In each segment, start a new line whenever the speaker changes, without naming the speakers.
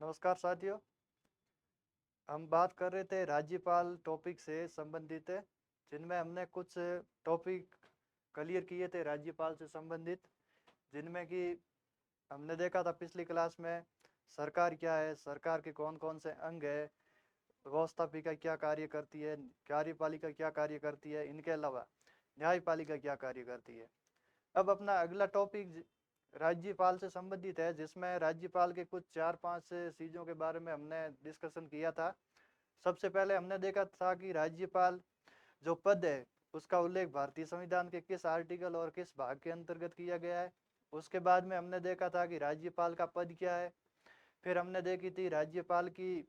नमस्कार साथियों। हम बात कर रहे थे राज्यपाल टॉपिक से संबंधित है, जिनमें हमने कुछ टॉपिक क्लियर किए थे राज्यपाल से संबंधित, जिनमें कि हमने देखा था पिछली क्लास में सरकार क्या है, सरकार के कौन कौन से अंग है, व्यवस्थापिका क्या कार्य करती है, कार्यपालिका क्या कार्य करती है, इनके अलावा न्यायपालिका क्या कार्य करती है। अब अपना अगला टॉपिक राज्यपाल से संबंधित है, जिसमें राज्यपाल के कुछ 4-5 चीजों के बारे में हमने डिस्कशन किया था। सबसे पहले हमने देखा था कि राज्यपाल जो पद है उसका उल्लेख भारतीय संविधान के किस आर्टिकल और किस भाग के अंतर्गत किया गया है। उसके बाद में हमने देखा था कि राज्यपाल का पद क्या है। फिर हमने देखी थी राज्यपाल की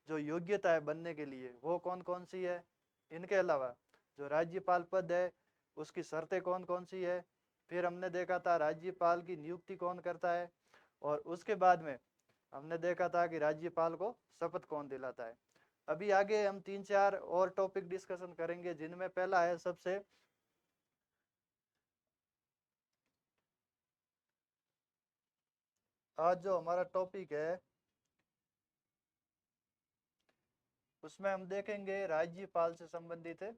जो योग्यता है बनने के लिए वो कौन कौन सी है। इनके अलावा जो राज्यपाल पद है उसकी शर्तें कौन कौन सी है। फिर हमने देखा था राज्यपाल की नियुक्ति कौन करता है, और उसके बाद में हमने देखा था कि राज्यपाल को शपथ कौन दिलाता है। अभी आगे हम 3-4 और टॉपिक डिस्कशन करेंगे, जिनमें पहला है सबसे आज जो हमारा टॉपिक है उसमें हम देखेंगे राज्यपाल से संबंधित है।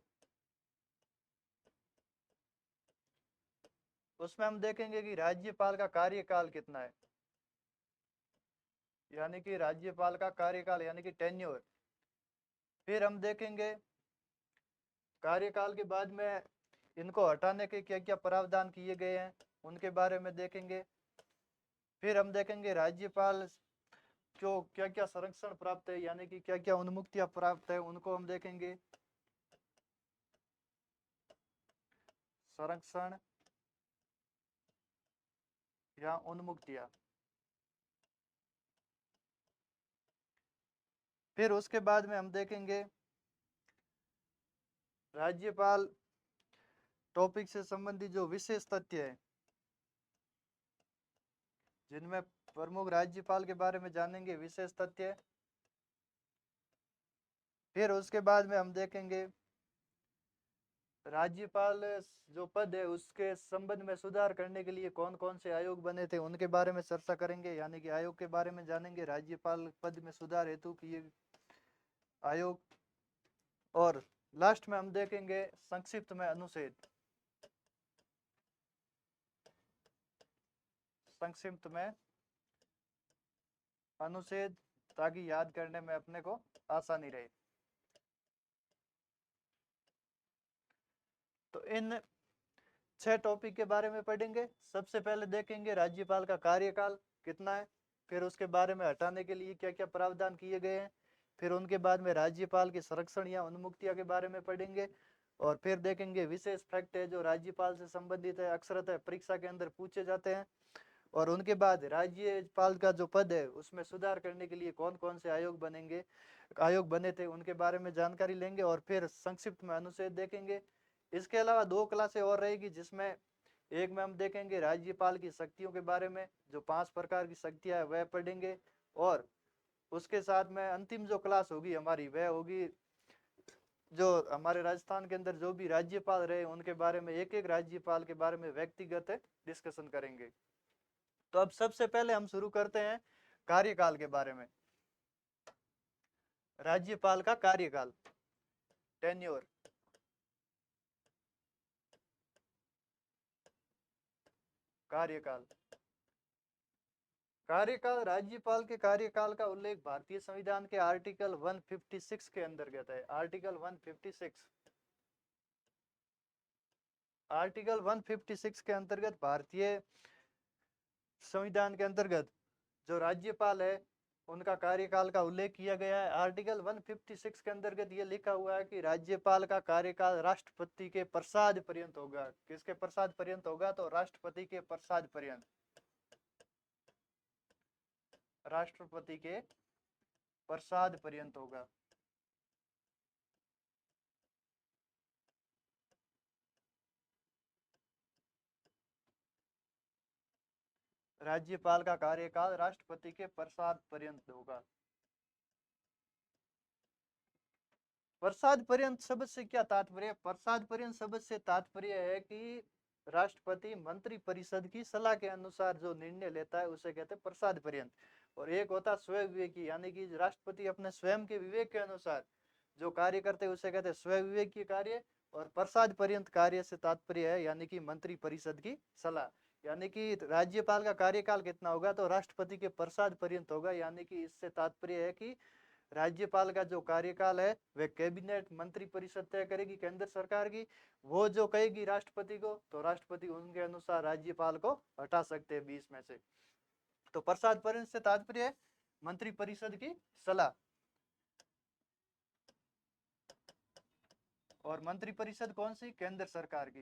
उसमें हम देखेंगे कि राज्यपाल का कार्यकाल कितना है, यानी कि राज्यपाल का कार्यकाल यानी कि टेन्योर। फिर हम देखेंगे कार्यकाल के बाद में इनको हटाने के क्या क्या प्रावधान किए गए हैं, उनके बारे में देखेंगे। फिर हम देखेंगे राज्यपाल को क्या क्या संरक्षण प्राप्त है, यानी कि क्या क्या उन्मुक्तियां प्राप्त है, उनको हम देखेंगे। संरक्षण या उन्मुक्तियां। फिर उसके बाद में हम देखेंगे राज्यपाल टॉपिक से संबंधित जो विशेष तथ्य है, जिनमें प्रमुख राज्यपाल के बारे में जानेंगे विशेष तथ्य। फिर उसके बाद में हम देखेंगे राज्यपाल जो पद है उसके संबंध में सुधार करने के लिए कौन कौन से आयोग बने थे, उनके बारे में चर्चा करेंगे, यानी कि आयोग के बारे में जानेंगे राज्यपाल पद में सुधार हेतु किए आयोग। और लास्ट में हम देखेंगे संक्षिप्त में अनुच्छेद, संक्षिप्त में अनुच्छेद, ताकि याद करने में अपने को आसानी रहे। तो इन 6 टॉपिक के बारे में पढ़ेंगे। सबसे पहले देखेंगे राज्यपाल का कार्यकाल कितना है, फिर उसके बारे में हटाने के लिए क्या क्या प्रावधान किए गए हैं। फिर उनके बाद में राज्यपाल के संरक्षण या उन्मुक्तिया के बारे में पढ़ेंगे। और फिर देखेंगे विशेष फैक्ट है जो राज्यपाल से संबंधित है, अक्सरतः परीक्षा के अंदर पूछे जाते हैं। और उनके बाद राज्यपाल का जो पद है उसमें सुधार करने के लिए कौन कौन से आयोग बने थे, उनके बारे में जानकारी लेंगे। और फिर संक्षिप्त में अनुच्छेद देखेंगे। इसके अलावा 2 क्लासें और रहेगी, जिसमें एक में हम देखेंगे राज्यपाल की शक्तियों के बारे में, जो 5 प्रकार की शक्तियां है वह पढ़ेंगे। और उसके साथ में अंतिम जो क्लास होगी हमारी वह होगी जो हमारे राजस्थान के अंदर जो भी राज्यपाल रहे उनके बारे में, एक एक राज्यपाल के बारे में व्यक्तिगत डिस्कशन करेंगे। तो अब सबसे पहले हम शुरू करते हैं कार्यकाल के बारे में। राज्यपाल का कार्यकाल, टेन्योर। कार्यकाल, कार्यकाल राज्यपाल के कार्यकाल का उल्लेख भारतीय संविधान के आर्टिकल 156 के अंतर्गत है। आर्टिकल 156, आर्टिकल 156 के अंतर्गत भारतीय संविधान के अंतर्गत जो राज्यपाल है उनका कार्यकाल का उल्लेख किया गया है। आर्टिकल 156 के अंतर्गत ये लिखा हुआ है कि राज्यपाल का कार्यकाल राष्ट्रपति के प्रसाद पर्यंत होगा। किसके प्रसाद पर्यंत होगा? तो राष्ट्रपति के प्रसाद पर्यंत, राष्ट्रपति के प्रसाद पर्यंत होगा। राज्यपाल का कार्यकाल राष्ट्रपति के प्रसाद पर्यंत होगा। प्रसाद पर्यंत शब्द से क्या तात्पर्य? प्रसाद पर्यंत शब्द से तात्पर्य है कि राष्ट्रपति मंत्री परिषद की सलाह के अनुसार जो निर्णय लेता है उसे कहते हैं प्रसाद पर्यंत। और एक होता है स्वयं विवेकी, यानी कि राष्ट्रपति अपने स्वयं के विवेक के अनुसार जो कार्य करते हैं उसे कहते हैं स्वयं विवेकीय कार्य। और प्रसाद पर्यंत कार्य से तात्पर्य है यानी कि मंत्री परिषद की सलाह। यानी कि राज्यपाल का कार्यकाल कितना होगा, तो राष्ट्रपति के प्रसाद पर्यंत होगा। यानी कि इससे तात्पर्य है कि राज्यपाल का जो कार्यकाल है वह कैबिनेट मंत्री परिषद तय करेगी केंद्र सरकार की। वो जो कहेगी राष्ट्रपति को, तो राष्ट्रपति उनके अनुसार राज्यपाल को हटा सकते हैं 20 में से। तो प्रसाद पर्यंत से तात्पर्य है मंत्री परिषद की सलाह। और मंत्री परिषद कौन सी, केंद्र सरकार की।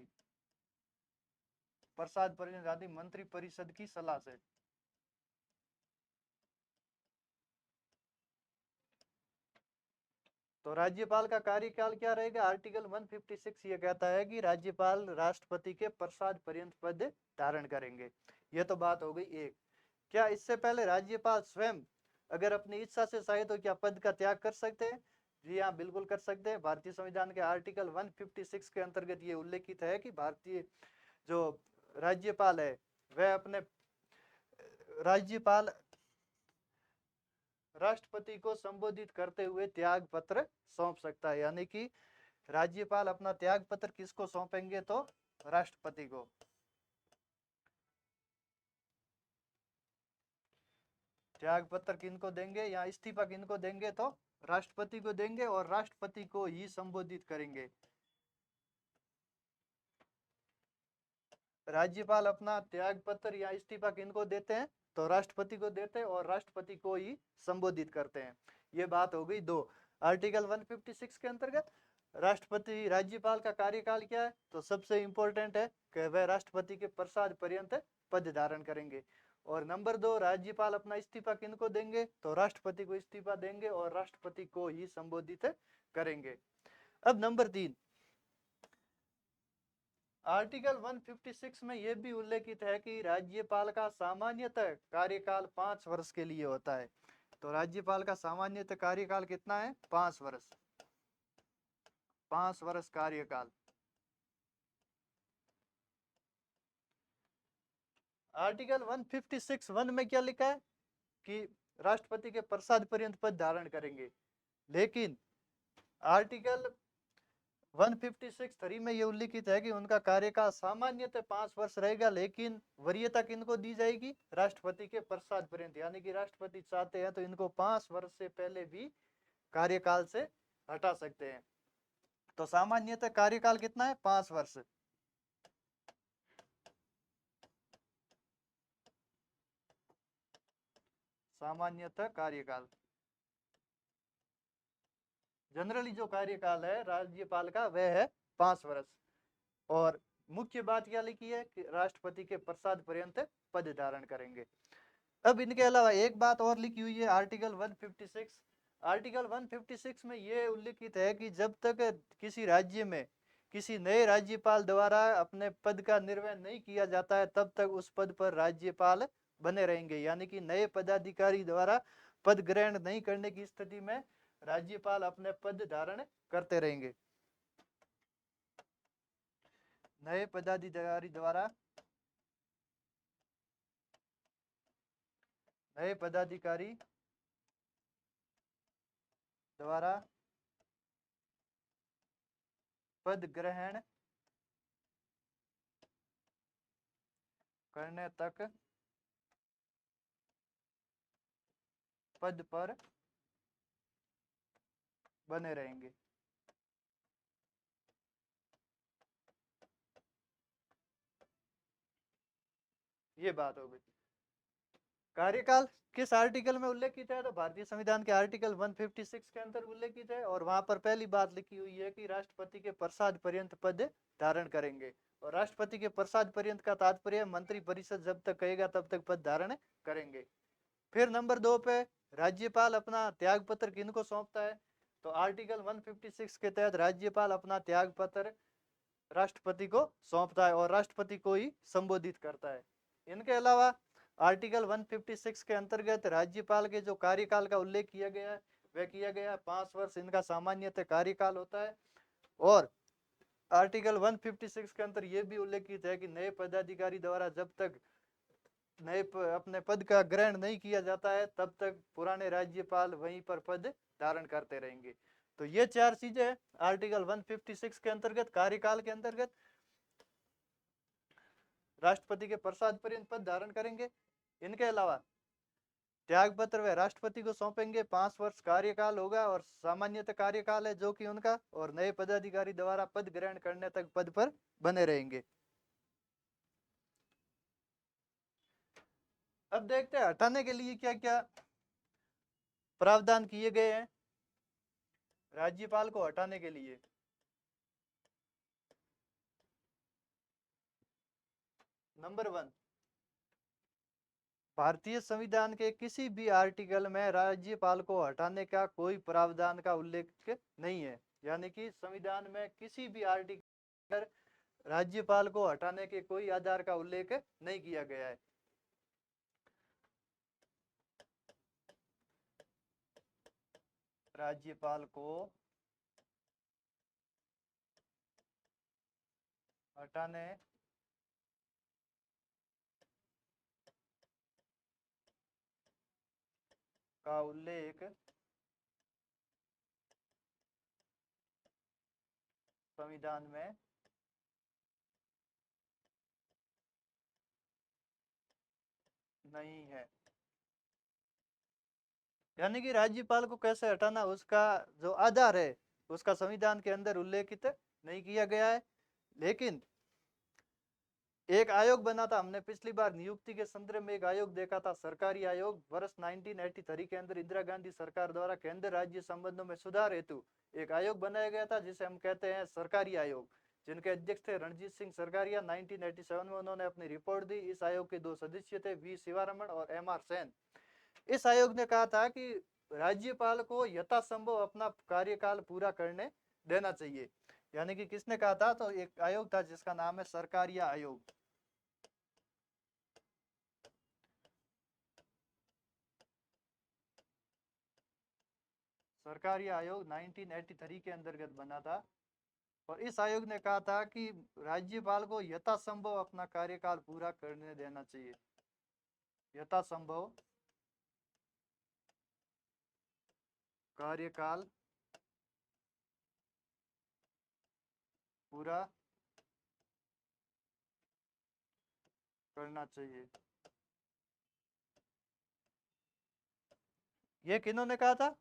प्रसाद पर्यंत आदि मंत्री परिषद की सलाह से। तो राज्यपाल का कार्यकाल क्या रहेगा, आर्टिकल 156 ये कहता है कि राज्यपाल राष्ट्रपति के प्रसाद पर्यंत पद धारण करेंगे। ये तो बात हो गई एक। क्या इससे पहले राज्यपाल स्वयं अगर अपनी इच्छा से चाहे तो क्या पद का त्याग कर सकते हैं? जी हाँ, बिल्कुल कर सकते हैं। भारतीय संविधान के आर्टिकल 156 के अंतर्गत ये उल्लेखित है कि भारतीय जो राज्यपाल है वह अपने राज्यपाल राष्ट्रपति को संबोधित करते हुए त्याग पत्र सौंप सकता है। यानी कि राज्यपाल अपना त्याग पत्र किसको सौंपेंगे, तो राष्ट्रपति को। त्याग पत्र किनको देंगे या इस्तीफा किनको देंगे, तो राष्ट्रपति को देंगे और राष्ट्रपति को ही संबोधित करेंगे। राज्यपाल अपना त्याग पत्र या इस्तीफा किनको देते हैं, तो राष्ट्रपति को देते हैं और राष्ट्रपति को ही संबोधित करते हैं। ये बात हो गई दो। आर्टिकल 156 के अंतर्गत राष्ट्रपति राज्यपाल का कार्यकाल क्या है, तो सबसे इंपॉर्टेंट है कि वह राष्ट्रपति के प्रसाद पर्यंत पद धारण करेंगे। और नंबर 2, राज्यपाल अपना इस्तीफा किनको देंगे, तो राष्ट्रपति को इस्तीफा देंगे और राष्ट्रपति को ही संबोधित करेंगे। अब नंबर 3, आर्टिकल 156 में यह भी उल्लेखित है कि राज्यपाल का सामान्यतः कार्यकाल 5 वर्ष के लिए होता है। तो राज्यपाल का सामान्यतः कार्यकाल कितना है, 5 वर्ष। 5 वर्ष कार्यकाल। आर्टिकल 156(1) में क्या लिखा है कि राष्ट्रपति के प्रसाद पर्यंत पद धारण करेंगे। लेकिन आर्टिकल 156(3) में यह उल्लिखित है कि उनका कार्यकाल सामान्यतः 5 वर्ष रहेगा, लेकिन वरीयता किनको दी जाएगी, राष्ट्रपति के प्रसाद पर्यंत। यानी कि राष्ट्रपति चाहते हैं तो इनको 5 वर्ष से पहले भी कार्यकाल से हटा सकते हैं। तो सामान्यतः कार्यकाल कितना है, 5 वर्ष। सामान्यतः कार्यकाल, जनरली जो कार्यकाल है राज्यपाल का वह है 5 वर्ष। और मुख्य बात क्या लिखी है कि राष्ट्रपति के प्रसाद पर्यंत पद धारण करेंगे। अब इनके अलावा एक बात और लिखी हुई है आर्टिकल 156। आर्टिकल 156 में यह उल्लिखित है कि जब तक किसी राज्य में किसी नए राज्यपाल द्वारा अपने पद का निर्वहन नहीं किया जाता है तब तक उस पद पर राज्यपाल बने रहेंगे। यानी कि नए पदाधिकारी द्वारा पद ग्रहण नहीं करने की स्थिति में राज्यपाल अपने पद धारण करते रहेंगे। नए पदाधिकारी द्वारा नए पदाधिकारी द्वारा पद ग्रहण करने तक पद पर बने रहेंगे। ये बात हो गई। कार्यकाल किस आर्टिकल में उल्लेखित है, तो भारतीय संविधान के आर्टिकल 156 के अंदर उल्लेखित है। और वहां पर पहली बात लिखी हुई है कि राष्ट्रपति के प्रसाद पर्यंत पद धारण करेंगे। और राष्ट्रपति के प्रसाद पर्यंत का तात्पर्य मंत्री परिषद जब तक कहेगा तब तक पद धारण करेंगे। फिर नंबर 2 पे राज्यपाल अपना त्याग पत्र किनको सौंपता है, तो आर्टिकल 156 के तहत राज्यपाल अपना त्याग पत्र राष्ट्रपति को सौंपता है और राष्ट्रपति को ही संबोधित करता है। इनके अलावा आर्टिकल 156 के अंतर्गत राज्यपाल के जो कार्यकाल का उल्लेख किया गया है वह किया गया है 5 वर्ष इनका सामान्यतः कार्यकाल होता है। और आर्टिकल 156 के अंदर यह भी उल्लेखित है कि नए पदाधिकारी द्वारा जब तक अपने पद का ग्रहण नहीं किया जाता है, तब तक पुराने राज्यपाल वहीं पर पद धारण करते रहेंगे। तो ये चार चीजें आर्टिकल 156 के अंतर्गत, कार्यकाल के अंतर्गत राष्ट्रपति के प्रसाद पर्यंत पद धारण करेंगे। इनके अलावा त्याग पत्र वे राष्ट्रपति को सौंपेंगे, 5 वर्ष कार्यकाल होगा और सामान्यतः कार्यकाल है जो कि उनका, और नए पदाधिकारी द्वारा पद ग्रहण करने तक पद पर बने रहेंगे। अब देखते हैं हटाने के लिए क्या क्या प्रावधान किए गए हैं राज्यपाल को हटाने के लिए। नंबर 1, भारतीय संविधान के किसी भी आर्टिकल में राज्यपाल को हटाने का कोई प्रावधान का उल्लेख नहीं है। यानी कि संविधान में किसी भी आर्टिकल राज्यपाल को हटाने के कोई आधार का उल्लेख नहीं किया गया है। राज्यपाल को हटाने का उल्लेख संविधान में नहीं है। यानी कि राज्यपाल को कैसे हटाना, उसका जो आधार है उसका संविधान के अंदर उल्लेखित नहीं किया गया है। लेकिन एक आयोग बना था, हमने पिछली बार नियुक्ति के संदर्भ में एक आयोग देखा था, सरकारी आयोग, वर्ष 1983 के अंदर इंदिरा गांधी सरकार द्वारा केंद्र राज्य संबंधों में सुधार हेतु एक आयोग बनाया गया था जिसे हम कहते हैं सरकारी आयोग, जिनके अध्यक्ष थे रणजीत सिंह सरकारिया। 1987 में उन्होंने अपनी रिपोर्ट दी। इस आयोग के 2 सदस्य थे, वी शिवारमण और MR सेन। इस आयोग ने कहा था कि राज्यपाल को यथासंभव अपना कार्यकाल पूरा करने देना चाहिए। यानी कि किसने कहा था, तो एक आयोग था जिसका नाम है सरकारिया आयोग। सरकारी आयोग 1983 के अंतर्गत बना था और इस आयोग ने कहा था कि राज्यपाल को यथासंभव अपना कार्यकाल पूरा करने देना चाहिए। यथासंभव कार्यकाल पूरा करना चाहिए। ये किन्होंने कहा था,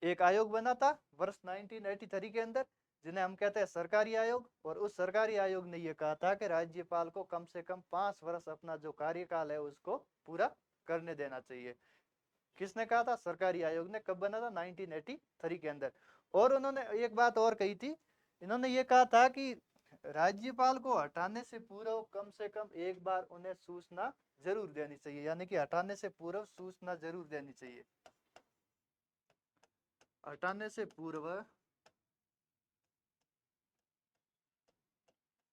एक आयोग बना था वर्ष 1983 के अंदर जिन्हें हम कहते हैं सरकारी आयोग, और उस सरकारी आयोग ने यह कहा था कि राज्यपाल को कम से कम 5 वर्ष अपना जो कार्यकाल है उसको पूरा करने देना चाहिए। किसने कहा था, सरकारी आयोग ने। कब बना था, 1983 के अंदर। और उन्होंने एक बात और कही थी, इन्होंने ये कहा था कि राज्यपाल को हटाने से पूर्व कम से कम एक बार उन्हें सूचना जरूर देनी चाहिए। यानी कि हटाने से पूर्व सूचना जरूर देनी चाहिए। हटाने से पूर्व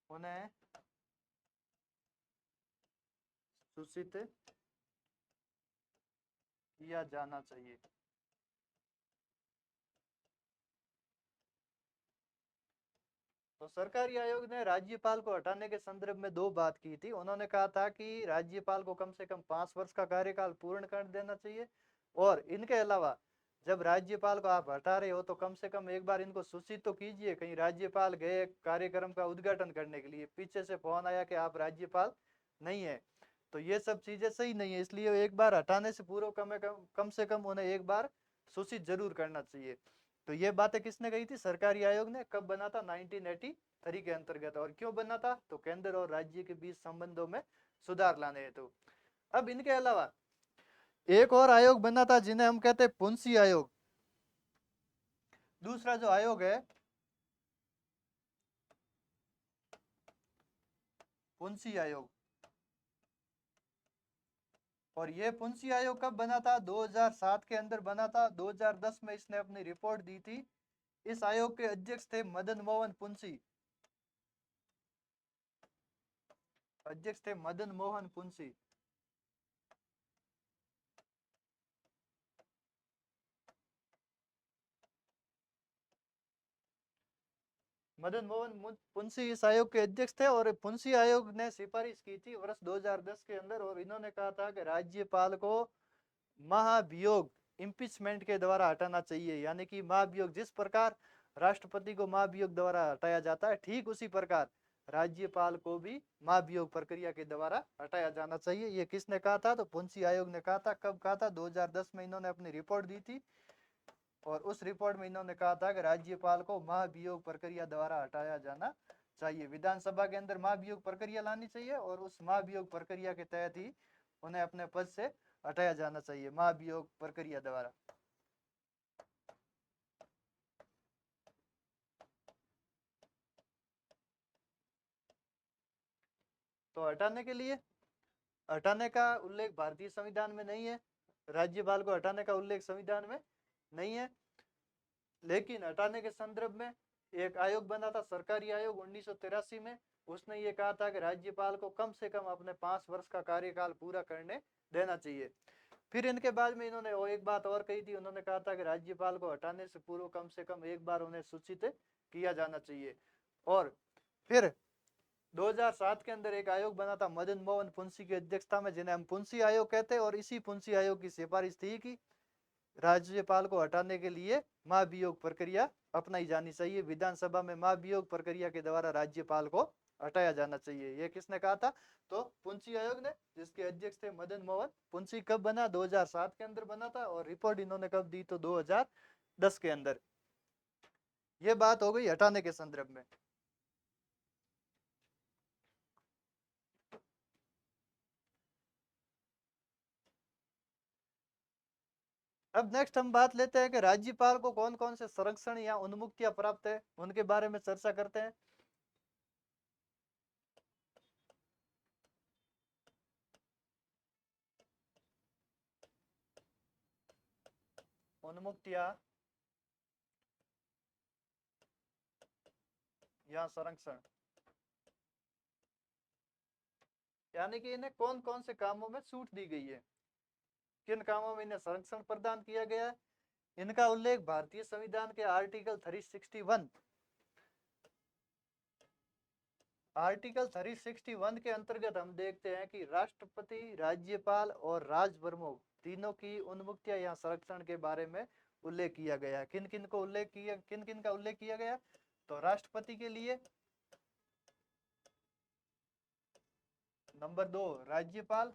उन्हें सूचित किया जाना चाहिए। तो सरकारी आयोग ने राज्यपाल को हटाने के संदर्भ में 2 बात की थी। उन्होंने कहा था कि राज्यपाल को कम से कम 5 वर्ष का कार्यकाल पूर्ण कर देना चाहिए, और इनके अलावा जब राज्यपाल को आप हटा रहे हो तो कम से कम एक बार इनको सूचित तो कीजिए। कहीं राज्यपाल गए कार्यक्रम का उद्घाटन करने के लिए, पीछे से फोन आया कि आप राज्यपाल नहीं है, तो ये सब चीजें सही नहीं है। इसलिए एक बार हटाने से पूर्व कम से कम उन्हें एक बार सूचित जरूर करना चाहिए। तो ये बातें किसने कही थी, सरकारी आयोग ने। कब बना था, 1983 के अंतर्गत। और क्यों बना था, तो केंद्र और राज्य के बीच संबंधों में सुधार लाने हेतु। अब इनके अलावा एक और आयोग बना था जिन्हें हम कहते हैं पुंसी आयोग। दूसरा जो आयोग है पुंसी आयोग, और ये पुंसी आयोग कब बना था, 2007 के अंदर बना था। 2010 में इसने अपनी रिपोर्ट दी थी। इस आयोग के अध्यक्ष थे मदन मोहन पुंसी। अध्यक्ष थे मदन मोहन पुंसी। मदन मोहन पुंसी इस आयोग के अध्यक्ष थे और पुंसी आयोग ने सिफारिश की थी वर्ष 2010 के अंदर, और इन्होंने कहा था कि राज्यपाल को महाभियोग इम्पीचमेंट के द्वारा हटाना चाहिए। यानी कि महाभियोग, जिस प्रकार राष्ट्रपति को महाभियोग द्वारा हटाया जाता है, ठीक उसी प्रकार राज्यपाल को भी महाभियोग प्रक्रिया के द्वारा हटाया जाना चाहिए। ये किसने कहा था? तो पुंसी आयोग ने कहा था। कब कहा था? 2010 में इन्होंने अपनी रिपोर्ट दी थी, और उस रिपोर्ट में इन्होंने कहा था कि राज्यपाल को महाभियोग प्रक्रिया द्वारा हटाया जाना चाहिए। विधानसभा के अंदर महाभियोग प्रक्रिया लानी चाहिए, और उस महाभियोग प्रक्रिया के तहत ही उन्हें अपने पद से हटाया जाना चाहिए, महाभियोग प्रक्रिया द्वारा। तो हटाने के लिए, हटाने का उल्लेख भारतीय संविधान में नहीं है, राज्यपाल को हटाने का उल्लेख संविधान में नहीं है। लेकिन हटाने के संदर्भ में एक आयोग बना था, सरकारी आयोग 1983 में। उसने ये कहा था कि राज्यपाल को कम से कम अपने 5 वर्ष का कार्यकाल पूरा करने देना चाहिए। फिर इनके बाद में इन्होंने वो एक बात और कही थी, उन्होंने कहा था कि राज्यपाल को हटाने से पूर्व कम से कम एक बार उन्हें सूचित किया जाना चाहिए। और फिर 2007 के अंदर एक आयोग बना था मदन मोहन पुंसी की अध्यक्षता में, जिन्हें हम पुंसी आयोग कहते हैं। और इसी पुंसी आयोग की सिफारिश थी कि राज्यपाल को हटाने के लिए महाभियोग प्रक्रिया अपनाई जानी चाहिए। विधानसभा में महाभियोग प्रक्रिया के द्वारा राज्यपाल को हटाया जाना चाहिए। ये किसने कहा था? तो पुंसी आयोग ने, जिसके अध्यक्ष थे मदन मोहन पुंसी। कब बना? 2007 के अंदर बना था, और रिपोर्ट इन्होंने कब दी? तो 2010 के अंदर। ये बात हो गई हटाने के संदर्भ में। अब नेक्स्ट हम बात लेते हैं कि राज्यपाल को कौन कौन से संरक्षण या उन्मुक्तियां प्राप्त है, उनके बारे में चर्चा करते हैं। उन्मुक्तियां या संरक्षण, यानी कि इन्हें कौन कौन से कामों में छूट दी गई है, किन कामों में इन्हें संरक्षण प्रदान किया गया है। इनका उल्लेख भारतीय संविधान के आर्टिकल 361 के अंतर्गत हम देखते हैं कि राष्ट्रपति, राज्यपाल और राज प्रमुख तीनों की उन्मुक्तियां या संरक्षण के बारे में उल्लेख किया गया है। किन किन को उल्लेख किया, किन किन का उल्लेख किया गया? तो राष्ट्रपति के लिए, नंबर 2 राज्यपाल,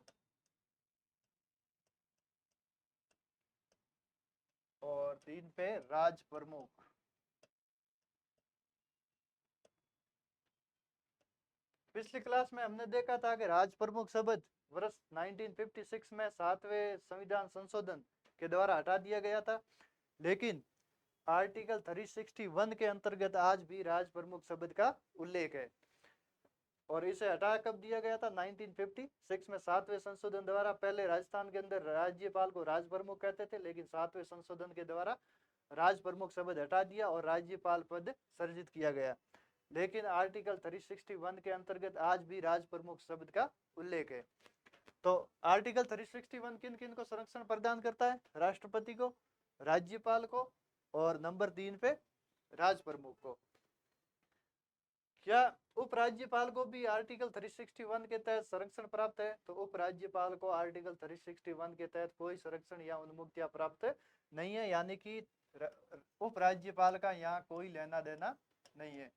और 3 पे राज प्रमुख। पिछली क्लास में हमने देखा था कि राज प्रमुख शब्द वर्ष 1956 में 7वें संविधान संशोधन के द्वारा हटा दिया गया था। लेकिन आर्टिकल 361 के अंतर्गत आज भी राज प्रमुख शब्द का उल्लेख है, और इसे हटा कब दिया गया था? 1956 में 7वें संशोधन द्वारा। पहले राजस्थान के अंदर राज्यपाल को राज प्रमुख कहते थे, लेकिन 7वें संशोधन के द्वारा राज प्रमुख शब्द हटा दिया और राज्यपाल पद सर्जित किया गया। लेकिन आर्टिकल 361 के अंतर्गत आज भी राज प्रमुख शब्द का उल्लेख है। तो आर्टिकल 361 किन किन को संरक्षण प्रदान करता है? राष्ट्रपति को, राज्यपाल को, और नंबर 3 पे राज प्रमुख को। क्या उपराज्यपाल को भी आर्टिकल 361 के तहत संरक्षण प्राप्त है? तो उपराज्यपाल को आर्टिकल 361 के तहत कोई संरक्षण या उन्मुक्तियां प्राप्त नहीं है, यानी कि उपराज्यपाल का यहाँ कोई लेना देना नहीं है।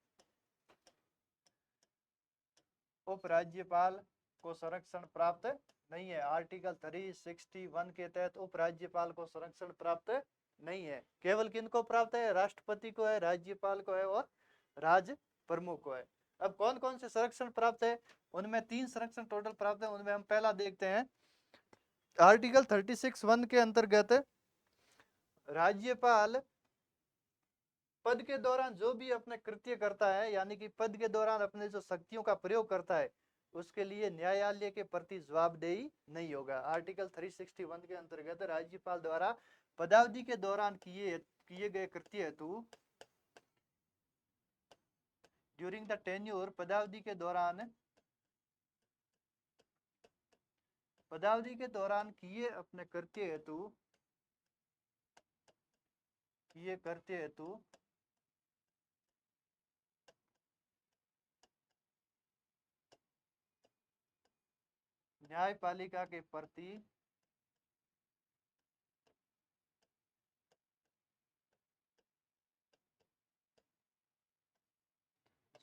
उपराज्यपाल को संरक्षण प्राप्त नहीं है। आर्टिकल 361 के तहत उपराज्यपाल को संरक्षण प्राप्त नहीं है। केवल किनको प्राप्त है? राष्ट्रपति को है, राज्यपाल को है, और राज प्रमुख को है। अब कौन कौन से संरक्षण प्राप्त है? उनमें 3 संरक्षण टोटल प्राप्त है। उनमें हम पहला देखते हैं, आर्टिकल 36(1) के अंतर्गत राज्यपाल पद के दौरान जो भी अपने कृत्य करता है, यानी कि पद के दौरान अपने जो शक्तियों का प्रयोग करता है, उसके लिए न्यायालय के प्रति जवाबदेही नहीं होगा। आर्टिकल 361 के अंतर्गत राज्यपाल द्वारा पदावधि के दौरान किए गए कृत्य हेतु, ड्यूरिंग द टेन्योर, पदावधि के दौरान किए अपने कृत्य हेतु न्यायपालिका के प्रति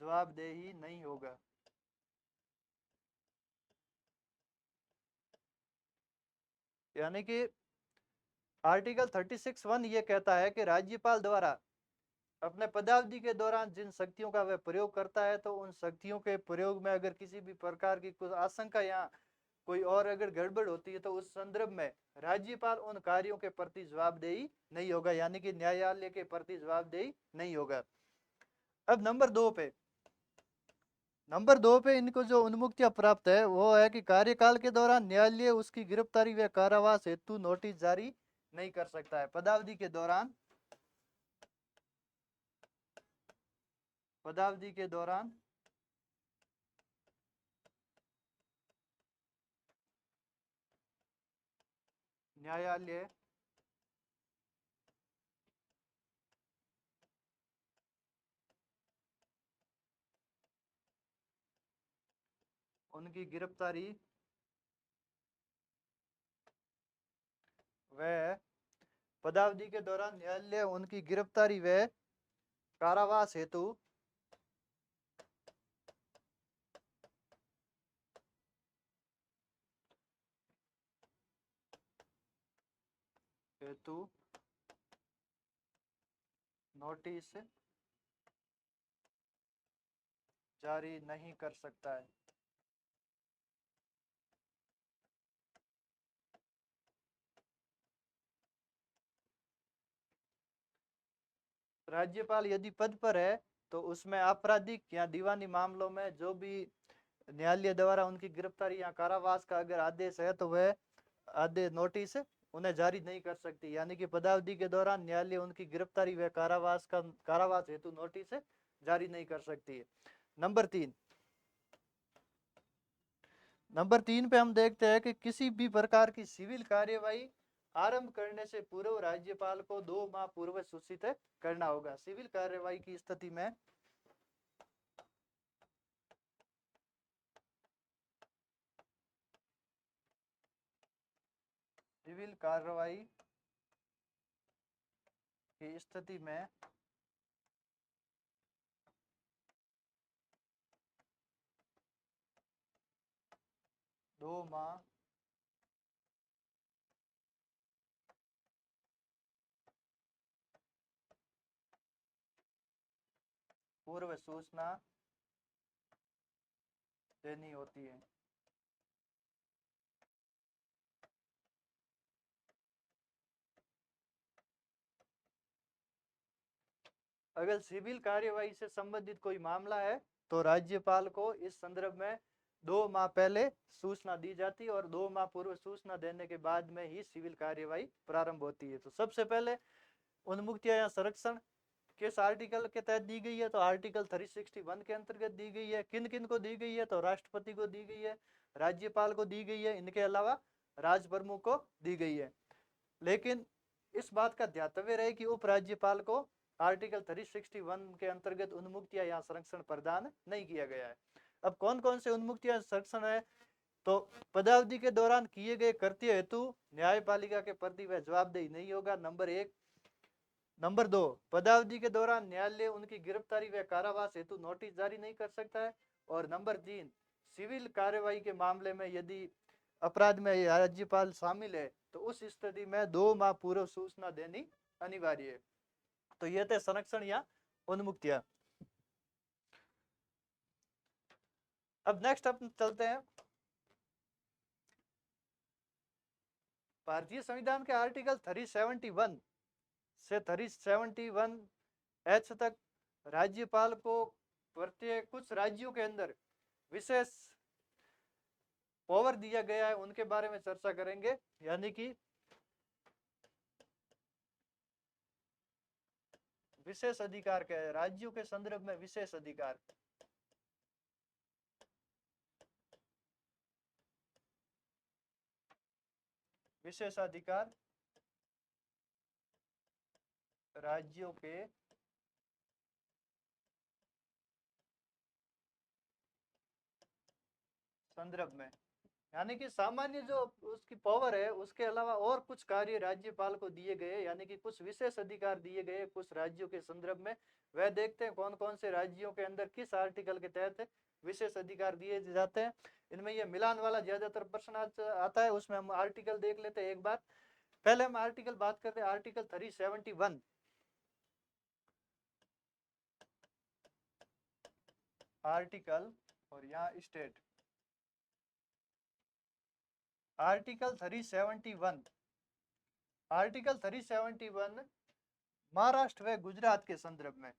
जवाबदेही नहीं होगा। यानी कि आर्टिकल 36(1) ये कहता है कि राज्यपाल द्वारा अपने पदावधि के दौरान जिन शक्तियों का वह प्रयोग करता है, तो उन शक्तियों के प्रयोग में अगर किसी भी प्रकार की कुछ आशंका या कोई और अगर गड़बड़ होती है, तो उस संदर्भ में राज्यपाल उन कार्यों के प्रति जवाबदेही नहीं होगा, यानी कि न्यायालय के प्रति जवाबदेही नहीं होगा। अब नंबर 2 पे इनको जो उन्मुक्तियां प्राप्त है वो है कि कार्यकाल के दौरान न्यायालय उसकी गिरफ्तारी व कारावास हेतु नोटिस जारी नहीं कर सकता है। पदावधि के दौरान न्यायालय उनकी गिरफ्तारी व पदावधि के दौरान न्यायालय उनकी गिरफ्तारी व कारावास हेतु नोटिस जारी नहीं कर सकता है। राज्यपाल यदि पद पर है तो उसमें आपराधिक या दीवानी मामलों में जो भी न्यायालय द्वारा उनकी गिरफ्तारी या कारावास का अगर आदेश है, तो वह आदेश नोटिस उन्हें जारी नहीं कर सकती। यानी कि पदावधि के दौरान न्यायालय उनकी गिरफ्तारी व कारावास हेतु नोटिस जारी नहीं कर सकती है। नंबर 3 पे हम देखते हैं कि किसी भी प्रकार की सिविल कार्यवाही आरंभ करने से पूर्व राज्यपाल को 2 माह पूर्व सूचित करना होगा। सिविल कार्यवाही की स्थिति में सिविल कार्रवाई की स्थिति में 2 माह पूर्व सूचना देनी होती है। अगर सिविल कार्यवाही से संबंधित कोई मामला है तो राज्यपाल को इस संदर्भ में 2 माह पहले सूचना दी जाती है और 2 माह पूर्व सूचना देने के बाद में ही सिविल कार्यवाही प्रारंभ होती है। तो सबसे पहले उन्मुक्तियां या संरक्षण किस आर्टिकल के तहत दी गई है, तो आर्टिकल 361 के अंतर्गत दी गई है। किन किन को दी गई है, तो राष्ट्रपति को दी गई है, राज्यपाल को दी गई है, इनके अलावा राज प्रमुख को दी गई है। लेकिन इस बात का ध्यातव्य रहे कि उप राज्यपाल को आर्टिकल 361 के अंतर्गत उन्मुक्तियां या संरक्षण प्रदान नहीं किया गया है। अब कौन कौन से उन्मुक्तियां संरक्षण है, तो पदावधि के दौरान किए गए कृत्य हेतु न्यायपालिका के प्रति वह जवाबदेही नहीं होगा, नंबर 1। नंबर 2, पदावधि के दौरान न्यायालय उनकी गिरफ्तारी व कारावास हेतु नोटिस जारी नहीं कर सकता है। और नंबर 3, सिविल कार्यवाही के मामले में यदि अपराध में राज्यपाल शामिल है तो उस स्थिति में 2 माह पूर्व सूचना देनी अनिवार्य है। तो ये थे संरक्षण या उन्मुक्तियां। अब नेक्स्ट अपन चलते हैं भारतीय संविधान के आर्टिकल 371 से 371H तक राज्यपाल को प्रत्येक कुछ राज्यों के अंदर विशेष पावर दिया गया है, उनके बारे में चर्चा करेंगे। यानी कि विशेष अधिकार क्या है, राज्यों के संदर्भ में विशेष अधिकार। विशेषाधिकार राज्यों के संदर्भ में यानी कि सामान्य जो उसकी पावर है उसके अलावा और कुछ कार्य राज्यपाल को दिए गए, यानी कि कुछ विशेष अधिकार दिए गए कुछ राज्यों के संदर्भ में। वह देखते हैं कौन कौन से राज्यों के अंदर किस आर्टिकल के तहत विशेष अधिकार दिए जाते हैं। इनमें ये मिलान वाला ज्यादातर प्रश्न आता है, उसमें हम आर्टिकल देख लेते हैं एक बार। पहले हम आर्टिकल बात करते हैं, आर्टिकल 371। आर्टिकल और यहाँ स्टेट, आर्टिकल 371। आर्टिकल 371 महाराष्ट्र व गुजरात के संदर्भ में,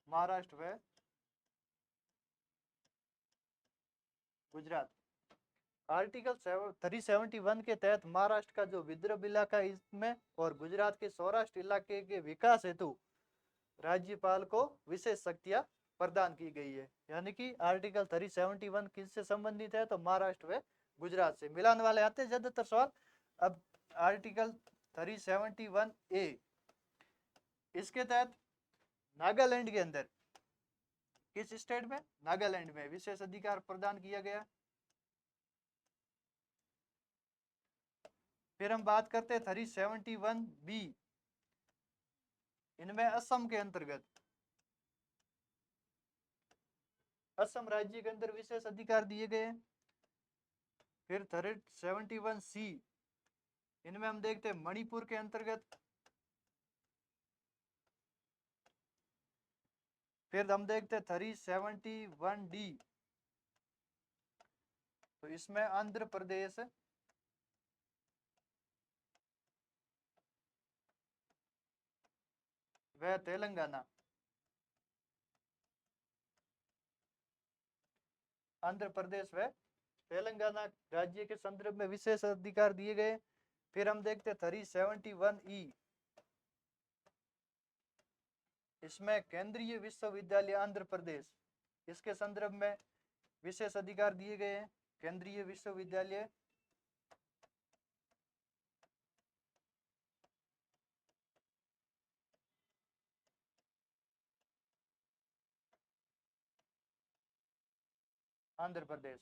महाराष्ट्र व गुजरात। आर्टिकल 371 के तहत महाराष्ट्र का जो विदर्भ इलाका इसमें और गुजरात के सौराष्ट्र इलाके के विकास हेतु राज्यपाल को विशेष शक्तियां प्रदान की गई है। यानी कि आर्टिकल 371 किससे संबंधित है, तो महाराष्ट्र व गुजरात से। मिलान वाले आते हैं ज्यादातर सवाल। अब आर्टिकल 371 ए, इसके तहत नागालैंड के अंदर, किस स्टेट में, नागालैंड में विशेष अधिकार प्रदान किया गया। फिर हम बात करते हैं 371 बी, इनमें असम के अंतर्गत, असम राज्य के अंदर विशेष अधिकार दिए गए। फिर 371 सी, इनमें हम देखते हैं मणिपुर के अंतर्गत। फिर हम देखते हैं 371 डी, तो इसमें आंध्र प्रदेश व तेलंगाना, आंध्र प्रदेश व तेलंगाना राज्य के संदर्भ में विशेष अधिकार दिए गए। फिर हम देखते हैं 371 ई, इसमें केंद्रीय विश्वविद्यालय आंध्र प्रदेश, इसके संदर्भ में विशेष अधिकार दिए गए हैं। केंद्रीय विश्वविद्यालय आंध्र प्रदेश।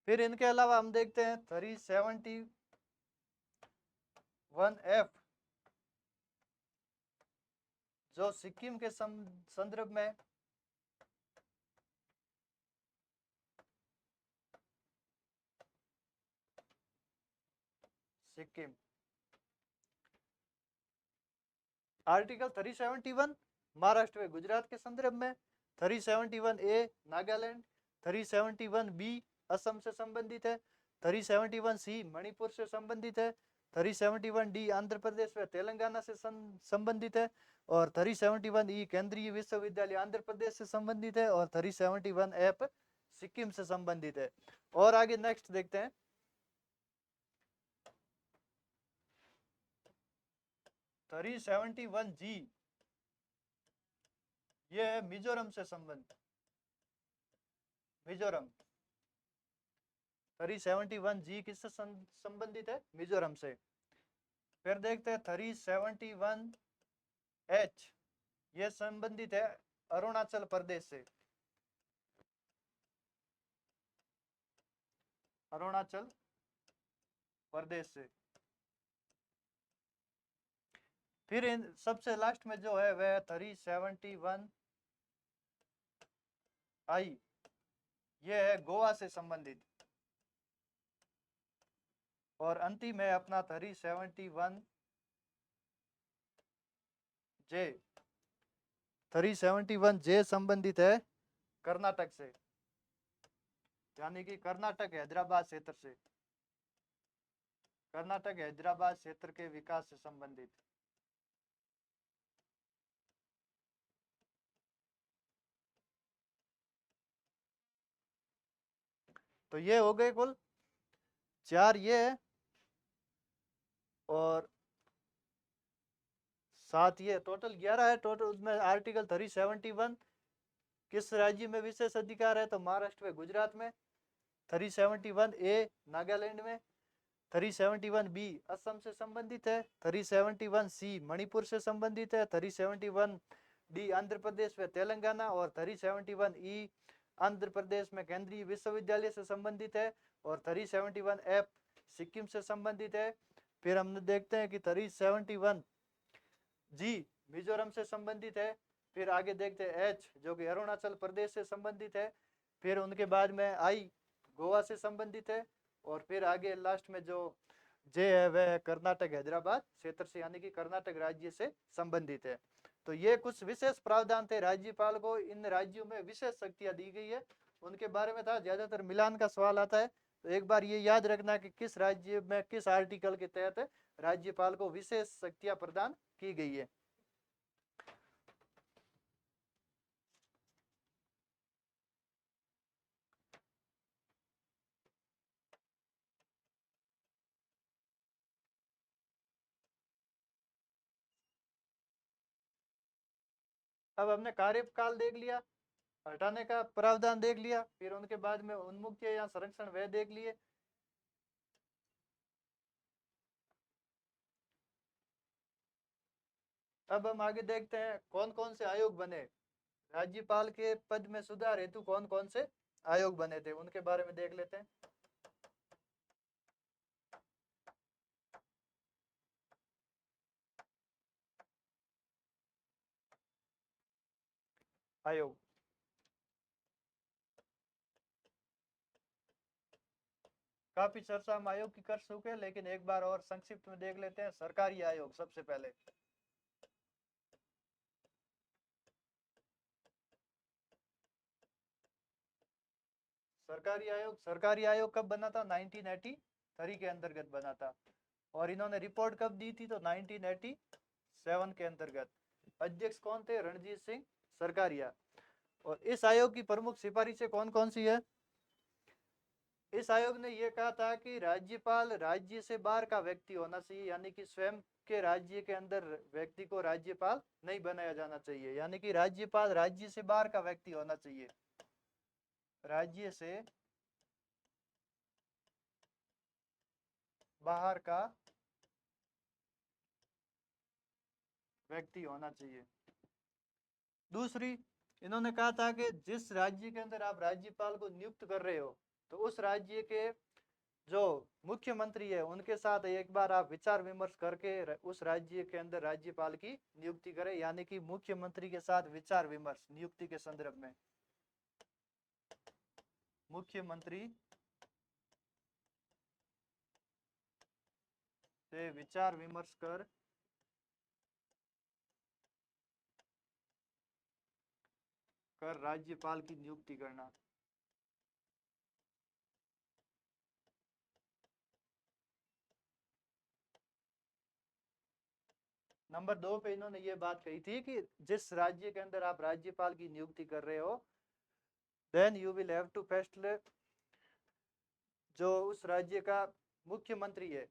फिर इनके अलावा हम देखते हैं 371 एफ, जो सिक्किम के संदर्भ में सिक्किम। आर्टिकल 371 महाराष्ट्र व गुजरात के संदर्भ में, 371 ए नागालैंड, 371 बी असम से संबंधित है, 371 सी मणिपुर से संबंधित है, 371 डी आंध्र प्रदेश व तेलंगाना से संबंधित है, और 371 ई केंद्रीय विश्वविद्यालय आंध्र प्रदेश से संबंधित है, और 371 एफ सिक्किम से संबंधित है। और आगे नेक्स्ट देखते हैं 371 जी, ये है मिजोरम से संबंधित, मिजोरम। 371 जी किससे संबंधित है, मिजोरम से। फिर देखते हैं 371 एच, ये संबंधित है अरुणाचल प्रदेश से, अरुणाचल प्रदेश से। फिर सबसे लास्ट में जो है वह 371 आई, ये है गोवा से संबंधित। और अंतिम है अपना 371 जे, 371 जे संबंधित है कर्नाटक से, यानी कि कर्नाटक हैदराबाद क्षेत्र से, कर्नाटक हैदराबाद क्षेत्र के विकास से संबंधित। तो ये हो गए कुल 4, ये है, और 7 ये, टोटल 11 है टोटल। उसमें आर्टिकल 371 किस राज्य में विशेष अधिकार है, तो महाराष्ट्र में गुजरात में, 371 ए नागालैंड में, 371 बी असम से संबंधित है, 371 सी मणिपुर से संबंधित है, 371 डी आंध्र प्रदेश व तेलंगाना, और 371 ई आंध्र प्रदेश में केंद्रीय विश्वविद्यालय से संबंधित है। और 371 एफ सिक्किम से संबंधित है। फिर हम देखते हैं कि 371 जी मिजोरम से संबंधित है। फिर आगे देखते हैं एच जो कि अरुणाचल प्रदेश से संबंधित है। फिर उनके बाद में आई गोवा से संबंधित है। और फिर आगे लास्ट में जो जे है वह कर्नाटक हैदराबाद क्षेत्र से यानी कि कर्नाटक राज्य से संबंधित है। तो ये कुछ विशेष प्रावधान थे, राज्यपाल को इन राज्यों में विशेष शक्तियां दी गई है, उनके बारे में था। ज्यादातर मिलान का सवाल आता है, तो एक बार ये याद रखना कि किस राज्य में किस आर्टिकल के तहत राज्यपाल को विशेष शक्तियां प्रदान की गई है। अब हमने कार्यकाल देख लिया, हटाने का प्रावधान देख लिया, फिर उनके बाद में उन्मुक्ति या संरक्षण वह देख लिए। अब हम आगे देखते हैं कौन कौन से आयोग बने, राज्यपाल के पद में सुधार हेतु कौन कौन से आयोग बने थे उनके बारे में देख लेते हैं। आयोग काफी चर्चा हम आयोग की कर चुके हैं, लेकिन एक बार और संक्षिप्त में देख लेते हैं। सरकारी आयोग सबसे पहले, सरकारी आयोग कब बना था? 1983 के अंतर्गत बना था। और इन्होंने रिपोर्ट कब दी थी? तो 1987 के अंतर्गत। अध्यक्ष कौन थे? रणजीत सिंह सरकारिया। और इस आयोग की प्रमुख सिफारिशें कौन कौन सी है? इस आयोग ने यह कहा था कि राज्यपाल राज्य से बाहर का व्यक्ति होना चाहिए, यानी कि स्वयं के राज्य के अंदर व्यक्ति को राज्यपाल नहीं बनाया जाना चाहिए, यानी कि राज्यपाल राज्य से बाहर का व्यक्ति होना चाहिए, राज्य से बाहर का व्यक्ति होना चाहिए। दूसरी, इन्होंने कहा था कि जिस राज्य के अंदर आप राज्यपाल को नियुक्त कर रहे हो, तो उस राज्य के जो मुख्यमंत्री है उनके साथ एक बार आप विचार विमर्श करके उस राज्य के अंदर राज्यपाल की नियुक्ति करें, यानी कि मुख्यमंत्री के साथ विचार विमर्श नियुक्ति के संदर्भ में, मुख्यमंत्री से विचार विमर्श कर राज्यपाल की नियुक्ति करना। नंबर 2 पे इन्होंने ये बात कही थी कि जिस राज्य के अंदर आप राज्यपाल की नियुक्ति कर रहे हो, then you will have to फैसले, जो उस राज्य का मुख्यमंत्री है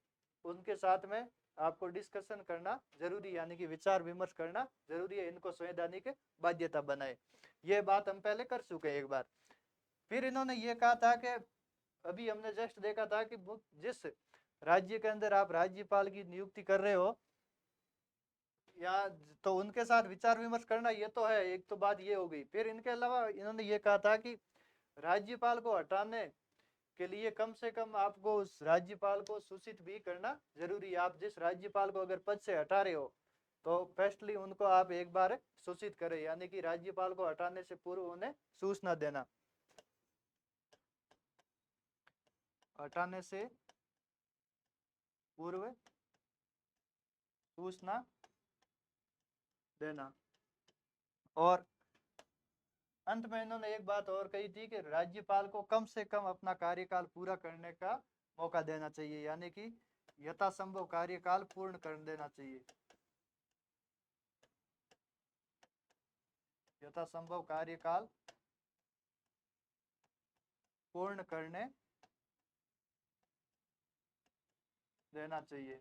उनके साथ में आपको डिस्कशन करना जरूरी, यानी कि विचार विमर्श करना जरूरी है, इनको संवैधानिक बाध्यता बनाए। ये बात हम पहले कर चुके हैं एक बार। फिर इन्होंने ये कहा था कि अभी हमने जस्ट देखा था कि जिस राज्य के अंदर आप राज्यपाल की नियुक्ति कर रहे हो या तो उनके साथ विचार विमर्श करना, ये तो है, एक तो बात ये हो गई। फिर इनके अलावा इन्होंने ये कहा था कि राज्यपाल को हटाने के लिए कम से कम आपको उस राज्यपाल को सूचित भी करना जरूरी है। आप जिस राज्यपाल को अगर पद से हटा रहे हो तो फर्स्टली उनको आप एक बार सूचित करें, यानी कि राज्यपाल को हटाने से पूर्व उन्हें सूचना देना, हटाने से पूर्व सूचना देना। और अंत में इन्होंने एक बात और कही थी कि राज्यपाल को कम से कम अपना कार्यकाल पूरा करने का मौका देना चाहिए, यानी कि यथासंभव कार्यकाल पूर्ण कर देना चाहिए, यथासंभव कार्यकाल पूर्ण करने देना चाहिए।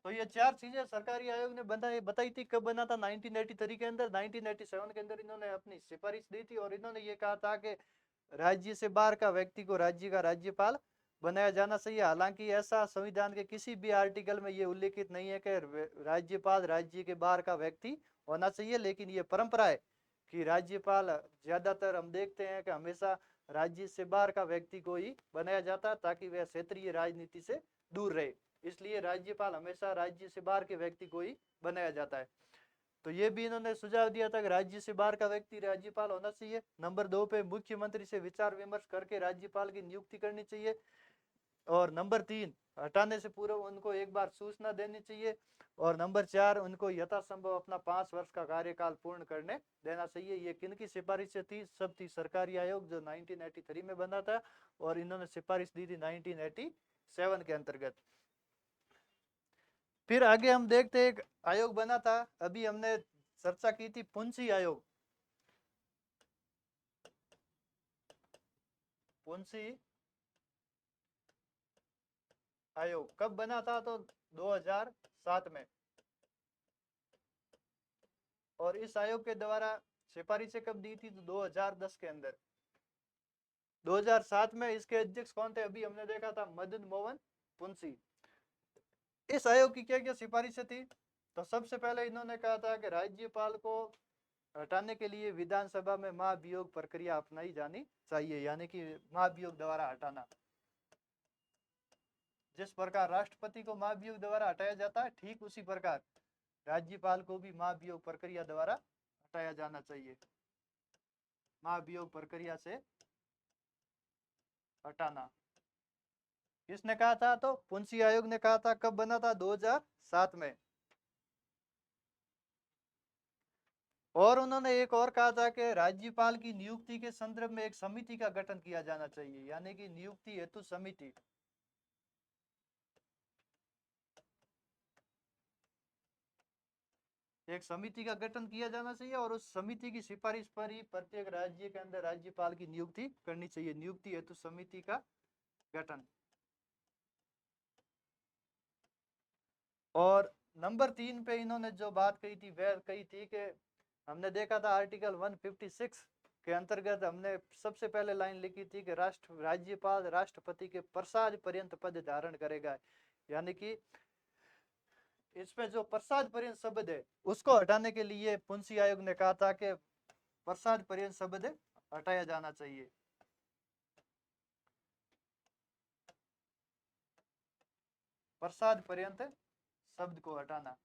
तो ये चार चीजें सरकारी आयोग ने बताई थी। कब बना था? 1983 के अंदर। 1987 के अंदर इन्होंने अपनी सिफारिश दी थी और इन्होंने ये कहा था कि राज्य से बाहर का व्यक्ति को राज्य का राज्यपाल बनाया जाना चाहिए। हालांकि ऐसा संविधान के किसी भी आर्टिकल में ये उल्लेखित नहीं है कि राज्यपाल राज्य के बाहर का व्यक्ति होना चाहिए, लेकिन ये परंपरा है कि राज्यपाल ज्यादातर हम देखते हैं कि हमेशा राज्य से बाहर का व्यक्ति को ही बनाया जाता है ताकि वह क्षेत्रीय राजनीति से दूर रहे, इसलिए राज्यपाल हमेशा राज्य से बाहर के व्यक्ति को ही बनाया जाता है। तो ये भी इन्होंने सुझाव दिया था कि राज्य से बाहर का व्यक्ति राज्यपाल होना चाहिए। नंबर 2 पे मुख्यमंत्री से विचार विमर्श करके राज्यपाल की नियुक्ति करनी चाहिए। और नंबर 3, हटाने से पूर्व उनको एक बार सूचना देनी चाहिए। और नंबर 4, उनको यथासंभव अपना 5 वर्ष का कार्यकाल पूर्ण करने देना चाहिए। ये किन की सिफारिश से थी? सब थी सरकारी आयोग जो 1983 में बना था, और इन्होंने सिफारिश दी थी 1987 के अंतर्गत। फिर आगे हम देखते एक आयोग बना था, अभी हमने चर्चा की थी, पुंसी आयोग। पुंसी आयोग कब बना था? तो 2007 में। और इस आयोग के द्वारा सिफारिशें कब दी थी? तो 2010 के अंदर। 2007 में इसके अध्यक्ष कौन थे? अभी हमने देखा था मदन मोहन पुंसी। इस आयोग की क्या क्या सिफारिशें थी? तो सबसे पहले इन्होंने कहा था कि राज्यपाल को हटाने के लिए विधानसभा में महाभियोग प्रक्रिया अपनाई जानी चाहिए, यानी कि महाभियोग द्वारा हटाना। जिस प्रकार राष्ट्रपति को महाभियोग द्वारा हटाया जाता है, ठीक उसी प्रकार राज्यपाल को भी महाभियोग प्रक्रिया द्वारा हटाया जाना चाहिए। महाभियोग प्रक्रिया से हटाना किसने कहा था? तो पुंसी आयोग ने कहा था। कब बना था? 2007 में। और उन्होंने एक और कहा था कि राज्यपाल की नियुक्ति के संदर्भ में एक समिति का गठन किया जाना चाहिए, यानी कि नियुक्ति हेतु समिति। एक समिति का गठन किया जाना चाहिए और उस समिति की सिफारिश पर ही प्रत्येक राज्य के अंदर राज्यपाल की नियुक्ति करनी चाहिए। नियुक्ति हेतु समिति का गठन। और नंबर 3 पे इन्होंने जो बात कही थी वह कही थी कि हमने देखा था आर्टिकल 156 के अंतर्गत हमने सबसे पहले लाइन लिखी थी कि राज्यपाल राष्ट्रपति के प्रसाद पर्यंत पद धारण करेगा, यानी कि इसमें जो प्रसाद पर्यंत शब्द है उसको हटाने के लिए पुंसी आयोग ने कहा था कि प्रसाद पर्यंत शब्द हटाया जाना चाहिए। प्रसाद पर्यंत शब्द को हटाना।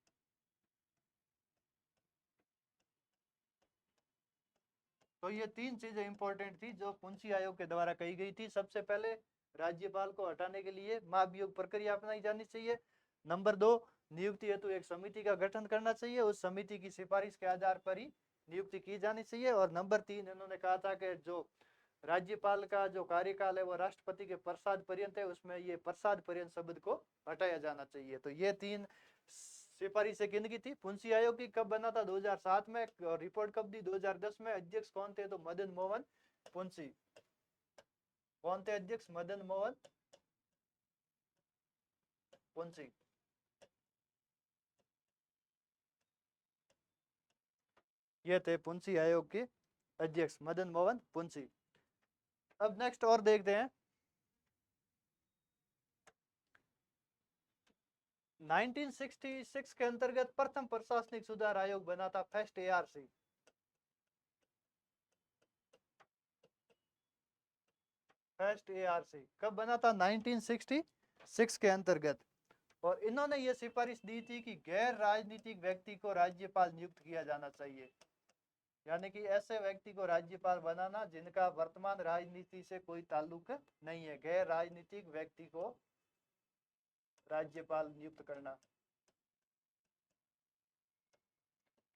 तो ये 3 चीजें इंपॉर्टेंट थी जो पुंसी आयोग के द्वारा कही गई थी। सबसे पहले राज्यपाल को हटाने के लिए महाभियोग प्रक्रिया अपनाई जानी चाहिए। नंबर 2, नियुक्ति हेतु एक समिति का गठन करना चाहिए, उस समिति की सिफारिश के आधार पर ही नियुक्ति की जानी चाहिए। और नंबर 3, इन्होंने कहा था कि जो राज्यपाल का जो कार्यकाल है वो राष्ट्रपति के प्रसाद पर्यंत है, उसमें ये प्रसाद पर्यंत शब्द को हटाया जाना चाहिए। तो ये 3 सिफारिशें किन की थी? पुंसी आयोग की। कब बना था? 2007 में। और रिपोर्ट कब दी? 2010 में। अध्यक्ष कौन थे? तो मदन मोहन पुंसी। कौन थे अध्यक्ष? मदन मोहन पुंसी। ये थे पुंसी आयोग के अध्यक्ष मदन मोहन पुंसी। अब नेक्स्ट और देखते हैं। 1966 के अंतर्गत प्रथम प्रशासनिक सुधार आयोग बना था, फर्स्ट एआरसी। फर्स्ट एआरसी कब बना था? 1966 के अंतर्गत। और इन्होंने ये सिफारिश दी थी कि गैर राजनीतिक व्यक्ति को राज्यपाल नियुक्त किया जाना चाहिए, यानी कि ऐसे व्यक्ति को राज्यपाल बनाना जिनका वर्तमान राजनीति से कोई ताल्लुक नहीं है। गैर राजनीतिक व्यक्ति को राज्यपाल नियुक्त करना।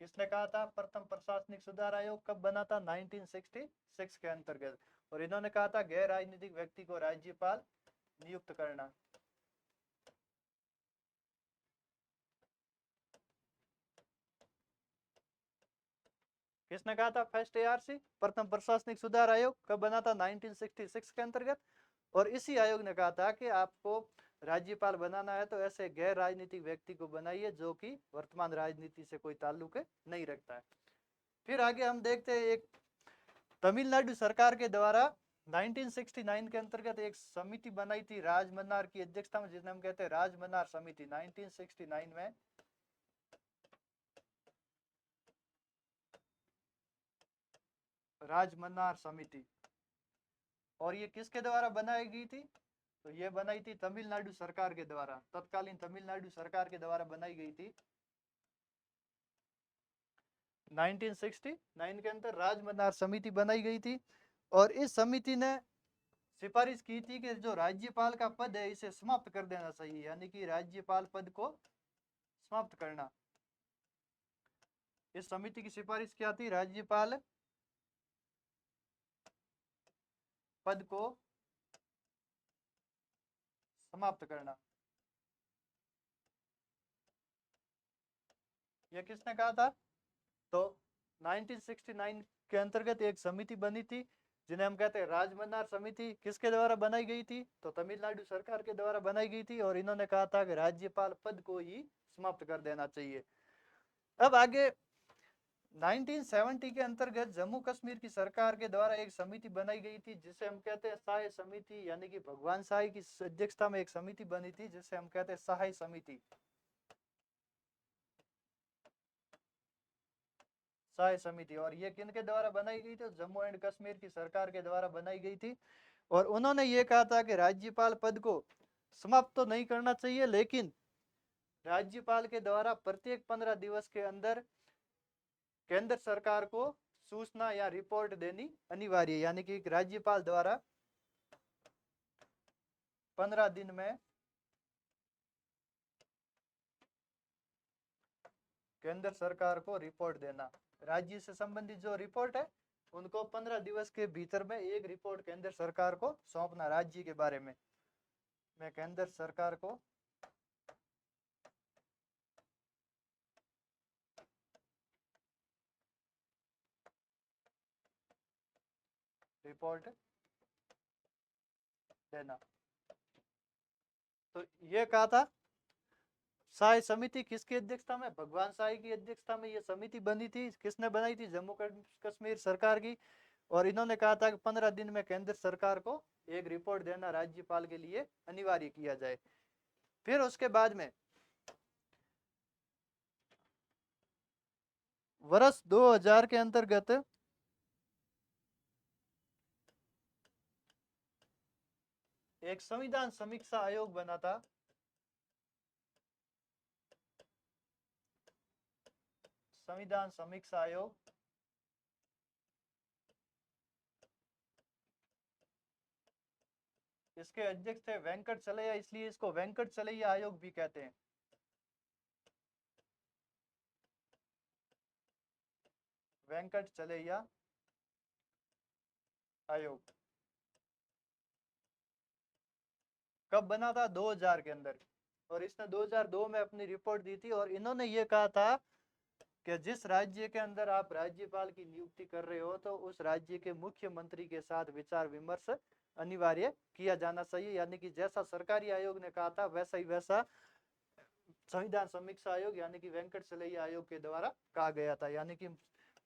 किसने कहा था? प्रथम प्रशासनिक सुधार आयोग। कब बना था? 1966 के अंतर्गत। और इन्होंने कहा था गैर राजनीतिक व्यक्ति को राज्यपाल नियुक्त करना। किसने कहा था? फर्स्ट एआरसी, प्रथम प्रशासनिक सुधार आयोग। कब बना था? 1966 के अंतर्गत। और इसी आयोग ने कहा था कि आपको राज्यपाल बनाना है तो ऐसे गैर राजनीतिक व्यक्ति को बनाइए जो कि वर्तमान राजनीति से कोई ताल्लुक नहीं रखता है। फिर आगे हम देखते हैं एक तमिलनाडु सरकार के द्वारा 1969 के अंतर्गत एक समिति बनाई थी राजमन्नार की अध्यक्षता में, जिसे हम कहते हैं राजमन्नार समिति। 1969 में राजमन्नार समिति। और ये किसके द्वारा बनाई गई थी? तो ये बनाई थी तमिलनाडु सरकार के द्वारा, तत्कालीन तमिलनाडु सरकार के द्वारा बनाई गई थी। 1969 के अंदर राजमन्नार समिति बनाई गई थी और इस समिति ने सिफारिश की थी कि जो राज्यपाल का पद है इसे समाप्त कर देना चाहिए, यानी कि राज्यपाल पद को समाप्त करना। इस समिति की सिफारिश क्या थी? राज्यपाल पद को समाप्त करना। यह किसने कहा था? तो 1969 के अंतर्गत एक समिति बनी थी जिन्हें हम कहते हैं राजमन्नार समिति। किसके द्वारा बनाई गई थी? तो तमिलनाडु सरकार के द्वारा बनाई गई थी और इन्होंने कहा था कि राज्यपाल पद को ही समाप्त कर देना चाहिए। अब आगे 1970 के अंतर्गत जम्मू कश्मीर की सरकार के द्वारा एक समिति बनाई गई थी जिसे हम कहते हैं सहाय समिति, यानी कि भगवान शाही की अध्यक्षता में एक समिति बनी थी जिसे हम कहते हैं सहाय समिति। सहाय समिति। और ये किन के द्वारा बनाई गई थी? जम्मू एंड कश्मीर की सरकार के द्वारा बनाई गई थी और उन्होंने ये कहा था कि राज्यपाल पद को समाप्त तो नहीं करना चाहिए, लेकिन राज्यपाल के द्वारा प्रत्येक 15 दिवस के अंदर केंद्र सरकार को सूचना या रिपोर्ट देनी अनिवार्य है, यानी कि राज्यपाल द्वारा 15 दिन में केंद्र सरकार को रिपोर्ट देना। राज्य से संबंधित जो रिपोर्ट है उनको 15 दिवस के भीतर में एक रिपोर्ट केंद्र सरकार को सौंपना राज्य के बारे में केंद्र सरकार को रिपोर्ट देना। तो ये कहा था। शाही समिति किसकी अध्यक्षता में? भगवान शाही की अध्यक्षता में ये समिति बनी थी। किसने बनाई थी? जम्मू कश्मीर सरकार की। और इन्होंने कहा था कि 15 दिन में केंद्र सरकार को एक रिपोर्ट देना राज्यपाल के लिए अनिवार्य किया जाए। फिर उसके बाद में वर्ष 2000 के अंतर्गत एक संविधान समीक्षा आयोग बना था। संविधान समीक्षा आयोग। इसके अध्यक्ष थे वेंकट चलैया, इसलिए इसको वेंकट चलैया आयोग भी कहते हैं। वेंकट चलैया आयोग कब बना था? 2000 के अंदर। और इसने 2002 में अपनी रिपोर्ट दी थी और इन्होंने ये कहा था कि जिस राज्य के अंदर आप राज्यपाल की नियुक्ति कर रहे हो तो उस राज्य के मुख्यमंत्री के साथ विचार विमर्श अनिवार्य किया जाना चाहिए, यानी कि जैसा सरकारी आयोग ने कहा था वैसा ही वैसा संविधान समीक्षा आयोग यानी कि वेंकट चलैया आयोग के द्वारा कहा गया था, यानी कि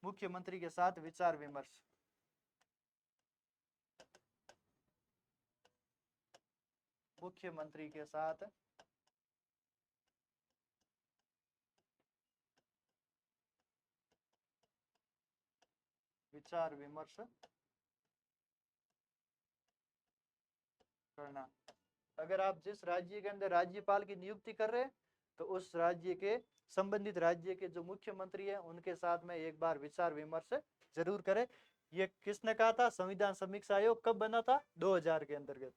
मुख्यमंत्री के साथ विचार विमर्श। मुख्यमंत्री के साथ विचार विमर्श करना। अगर आप जिस राज्य के अंदर राज्यपाल की नियुक्ति कर रहे हैं तो उस राज्य के संबंधित राज्य के जो मुख्यमंत्री है उनके साथ में एक बार विचार विमर्श जरूर करें। ये किसने कहा था? संविधान समीक्षा आयोग कब बना था? 2000 के अंतर्गत।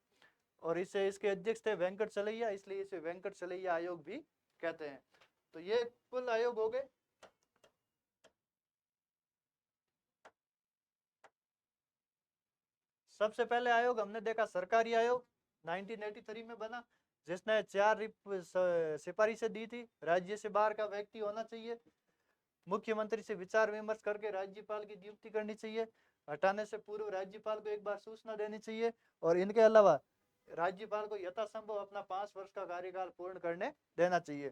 और इसे इसके अध्यक्ष थे वेंकट चलैया, इसलिए इसे वेंकट चलैया आयोग भी कहते हैं। तो ये कुल आयोग हो गए। सबसे पहले आयोग हमने देखा सरकारी आयोग 1983 में बना, जिसने 4 सिफारिशें दी थी। राज्य से बाहर का व्यक्ति होना चाहिए, मुख्यमंत्री से विचार विमर्श करके राज्यपाल की नियुक्ति करनी चाहिए, हटाने से पूर्व राज्यपाल को एक बार सूचना देनी चाहिए और इनके अलावा राज्यपाल को यथासंभव अपना 5 वर्ष का कार्यकाल पूर्ण करने देना चाहिए।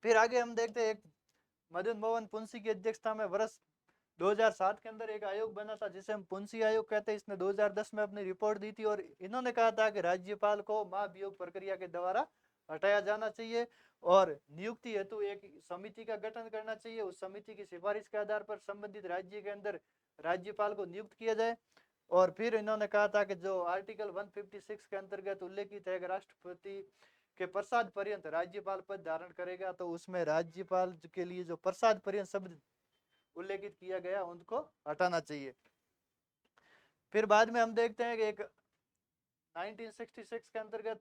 फिर आगे हम देखते हैं एक मदन मोहन पुंसी की अध्यक्षता में वर्ष 2007 के अंदर एक आयोग बना था जिसे हम पुंसी आयोग कहते हैं। इसने 2010 में अपनी रिपोर्ट दी थी और इन्होंने कहा था कि राज्यपाल को महाभियोग प्रक्रिया के द्वारा हटाया जाना चाहिए और नियुक्ति हेतु एक समिति का गठन करना चाहिए। उस समिति की सिफारिश के आधार पर संबंधित राज्य के अंदर राज्यपाल को नियुक्त किया जाए। और फिर इन्होंने कहा था कि जो आर्टिकल 156 के अंतर्गत उल्लेखित है कि राष्ट्रपति के प्रसाद पर्यंत राज्यपाल पद धारण करेगा, तो उसमें राज्यपाल के लिए जो प्रसाद पर्यंत शब्द उल्लेखित किया गया उनको हटाना चाहिए। फिर बाद में हम देखते हैं कि एक 1966 के अंतर्गत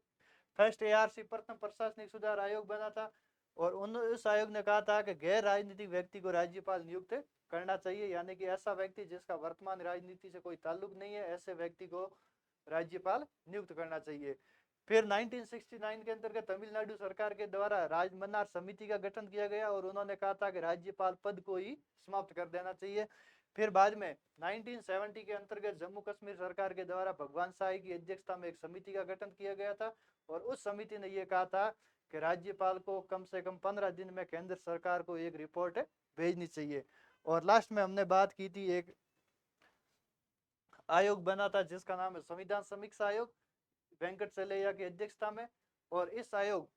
फर्स्ट एआरसी प्रथम प्रशासनिक सुधार आयोग बना था, और उस आयोग ने कहा था कि गैर राजनीतिक व्यक्ति को राज्यपाल नियुक्त करना चाहिए, यानी कि ऐसा व्यक्ति जिसका वर्तमान राजनीति से कोई ताल्लुक नहीं है, ऐसे व्यक्ति को राज्यपाल नियुक्त करना चाहिए। फिर 1969 के अंतर्गत तमिलनाडु सरकार के द्वारा राजमन्नार समिति का गठन किया गया, और उन्होंने कहा था कि राज्यपाल पद को ही समाप्त कर देना चाहिए। फिर बाद में 1970 के अंतर्गत जम्मू कश्मीर सरकार के द्वारा भगवान शाही की अध्यक्षता में एक समिति का गठन किया गया था, और उस समिति ने यह कहा था कि राज्यपाल को कम से कम 15 दिन में केंद्र सरकार को एक रिपोर्ट भेजनी चाहिए। और लास्ट में हमने बात की थी, एक आयोग बना था जिसका नाम है संविधान समीक्षा आयोग, वेंकट चलैया की अध्यक्षता में। और इस आयोग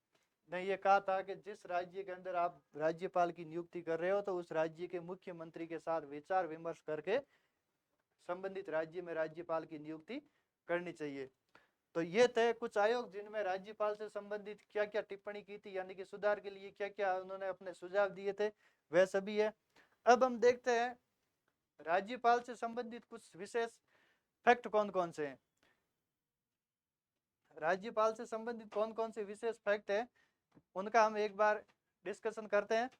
ने यह कहा था कि जिस राज्य के अंदर आप राज्यपाल की नियुक्ति कर रहे हो, तो उस राज्य के मुख्यमंत्री के साथ विचार विमर्श करके संबंधित राज्य में राज्यपाल की नियुक्ति करनी चाहिए। तो ये थे कुछ आयोग जिनमें राज्यपाल से संबंधित क्या क्या टिप्पणी की थी, यानी कि सुधार के लिए क्या क्या उन्होंने अपने सुझाव दिए थे, वह सभी है। अब हम देखते हैं राज्यपाल से संबंधित कुछ विशेष फैक्ट कौन कौन से हैं। राज्यपाल से संबंधित कौन कौन से विशेष फैक्ट है, उनका हम एक बार डिस्कशन करते हैं।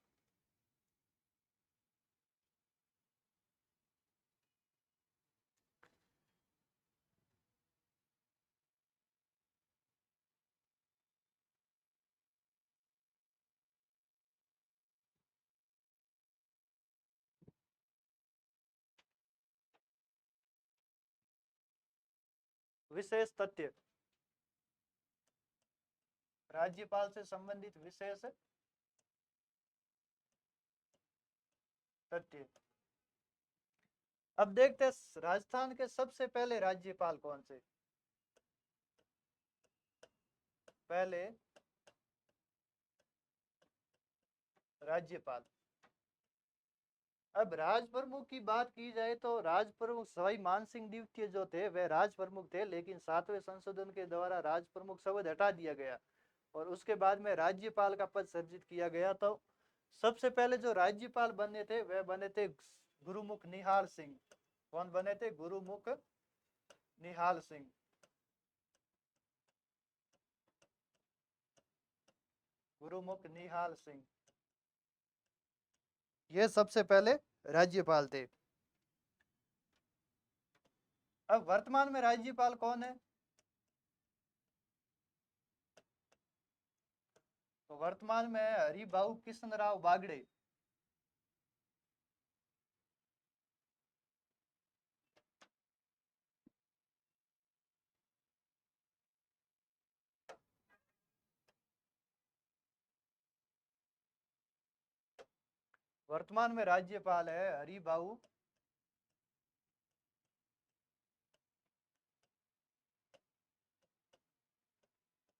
विशेष तथ्य, राज्यपाल से संबंधित विशेष तथ्य। अब देखते हैं राजस्थान के सबसे पहले राज्यपाल कौन से। पहले राज्यपाल, अब राज प्रमुख की बात की जाए तो राज प्रमुख सवाई मानसिंह द्वितीय जो थे वह राज प्रमुख थे, लेकिन 7वें संशोधन के द्वारा राज प्रमुख शब्द हटा दिया गया और उसके बाद में राज्यपाल का पद सृजित किया गया। तो सबसे पहले जो राज्यपाल बने थे वह बने थे गुरुमुख निहाल सिंह। कौन बने थे? गुरुमुख निहाल सिंह। गुरुमुख निहाल सिंह ये सबसे पहले राज्यपाल थे। अब वर्तमान में राज्यपाल कौन है? तो वर्तमान में हरिभाऊ कृष्ण राव बागड़े। वर्तमान में राज्यपाल है हरिभाऊ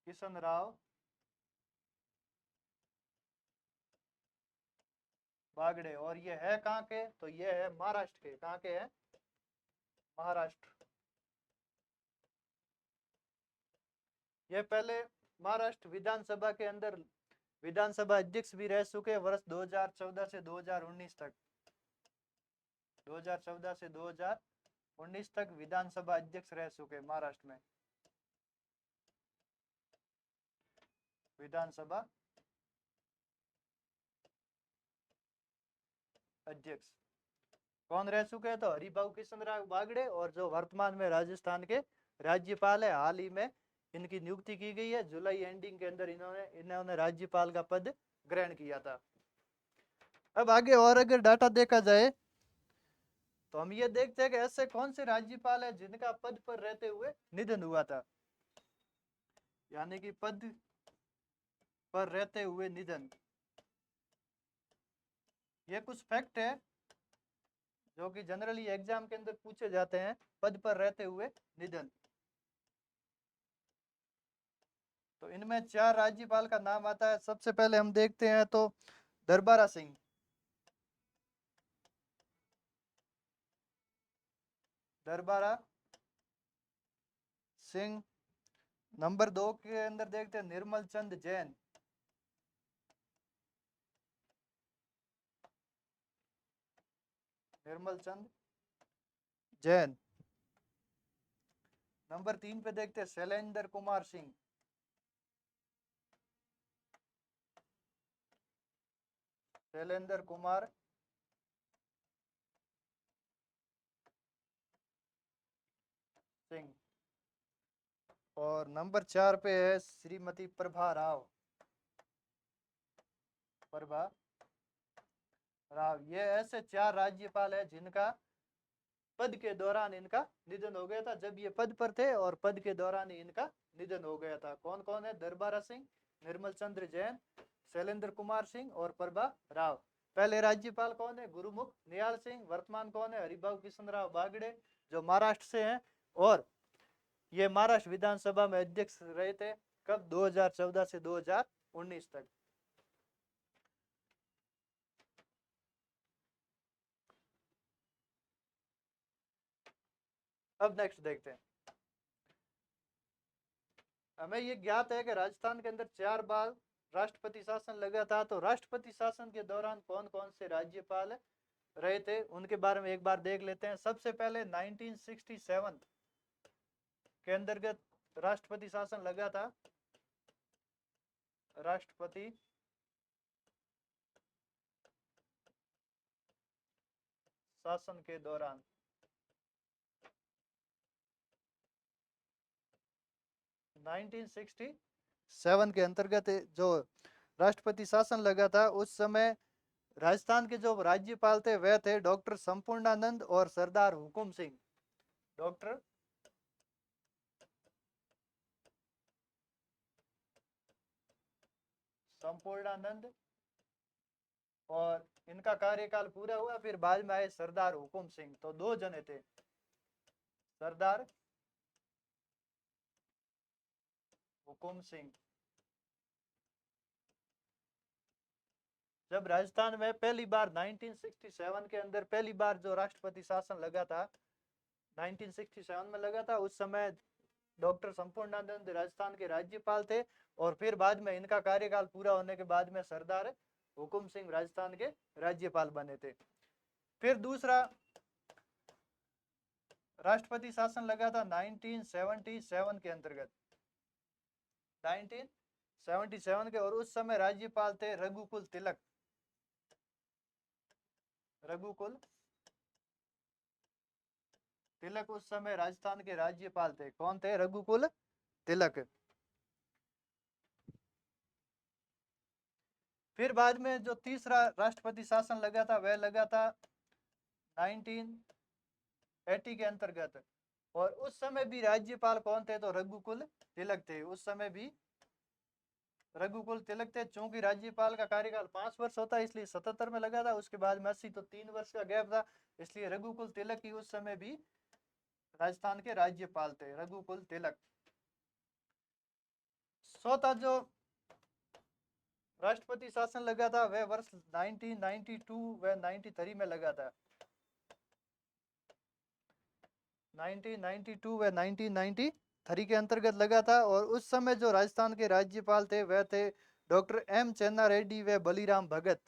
कृष्ण राव बागड़े। और ये है कहाँ के? तो ये है महाराष्ट्र के। कहाँ के हैं? महाराष्ट्र। ये पहले महाराष्ट्र विधानसभा के अंदर विधानसभा अध्यक्ष भी रह चुके वर्ष 2014 से 2019 तक। 2014 से 2019 तक विधानसभा अध्यक्ष रह चुके महाराष्ट्र में। विधानसभा अध्यक्ष कौन रह चुके हैं? तो हरिभाऊ कृष्ण राव बागड़े। और जो वर्तमान में राजस्थान के राज्यपाल है, हाल ही में इनकी नियुक्ति की गई है, जुलाई एंडिंग के अंदर इन्होंने राज्यपाल का पद ग्रहण किया था। अब आगे और अगर डाटा देखा जाए तो हम ये देखते हैं कि ऐसे कौन से राज्यपाल है जिनका पद पर रहते हुए निधन हुआ था, यानी कि पद पर रहते हुए निधन। ये कुछ फैक्ट है जो कि जनरली एग्जाम के अंदर पूछे जाते हैं, पद पर रहते हुए निधन। तो इनमें 4 राज्यपाल का नाम आता है। सबसे पहले हम देखते हैं तो दरबारा सिंह। दरबारा सिंह। नंबर 2 के अंदर देखते हैं निर्मल चंद जैन। निर्मल चंद जैन। नंबर 3 पे देखते हैं शैलेंद्र कुमार सिंह। शैलेंद्र कुमार सिंह। और नंबर 4 पे है श्रीमती प्रभा राव। प्रभा राव। ये ऐसे 4 राज्यपाल है जिनका पद के दौरान इनका निधन हो गया था, जब ये पद पर थे और पद के दौरान ही इनका निधन हो गया था। कौन कौन है? दरबारा सिंह, निर्मल चंद्र जैन, शैलेंद्र कुमार सिंह और प्रभा राव। पहले राज्यपाल कौन है? गुरुमुख निहाल सिंह। वर्तमान कौन है? हरिभाऊ किशन राव बागड़े, जो महाराष्ट्र से हैं। और ये महाराष्ट्र विधानसभा में अध्यक्ष रहे थे। कब? 2014 से 2019 तक। अब नेक्स्ट देखते हैं। हमें ये ज्ञात है कि राजस्थान के अंदर 4 बार राष्ट्रपति शासन लगा था। तो राष्ट्रपति शासन के दौरान कौन कौन से राज्यपाल रहे थे उनके बारे में एक बार देख लेते हैं। सबसे पहले 1967 के अंतर्गत राष्ट्रपति शासन लगा था। राष्ट्रपति शासन के दौरान 1967 के अंतर्गत जो राष्ट्रपति शासन लगा था, उस समय राजस्थान के जो राज्यपाल थे वह थे डॉक्टर संपूर्णानंद और सरदार हुकुम सिंह। डॉक्टर संपूर्णानंद, और इनका कार्यकाल पूरा हुआ, फिर बाद में आए सरदार हुकुम सिंह। तो 2 जने थे, सरदार हुकुम सिंह। जब राजस्थान में पहली बार 1967 के अंदर पहली बार जो राष्ट्रपति शासन लगा था, 1967 में लगा था, उस समय डॉक्टर संपूर्णानंद राजस्थान के राज्यपाल थे। और फिर बाद में इनका कार्यकाल पूरा होने के बाद में सरदार हुकुम सिंह राजस्थान के राज्यपाल बने थे। फिर दूसरा राष्ट्रपति शासन लगा था 1977 के अंतर्गत, 1977 के। और उस समय राज्यपाल थे रघुकुल तिलक। रघुकुल तिलक उस समय राजस्थान के राज्यपाल थे। कौन थे? रघुकुल तिलक। फिर बाद में जो तीसरा राष्ट्रपति शासन लगा था वह लगा था 1980 के अंतर्गत। और उस समय भी राज्यपाल कौन थे? तो रघुकुल तिलक थे। उस समय भी रघुकुल तिलक थे। चूंकि राज्यपाल का कार्यकाल 5 वर्ष होता है, इसलिए 77 में लगा था। उसके बाद में 80, तो 3 वर्ष का गैप था, इसलिए रघुकुल तिलक ही उस समय भी राजस्थान के राज्यपाल थे, रघुकुल तिलक। चौथा जो राष्ट्रपति शासन लगा था वह वर्ष 1992 व 93 में लगा था। 1992 व 1993 के अंतर्गत लगा था। और उस समय जो राजस्थान के राज्यपाल थे वह थे डॉक्टर एम चन्ना रेड्डी व बलीराम भगत।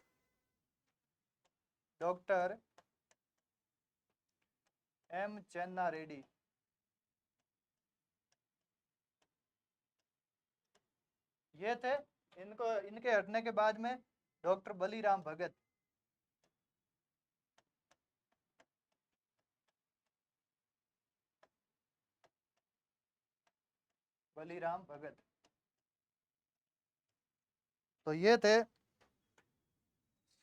डॉक्टर एम चन्ना रेड्डी। ये थे। इनको इनके हटने के बाद में डॉक्टर बलीराम भगत। बलीराम भगत। तो ये थे,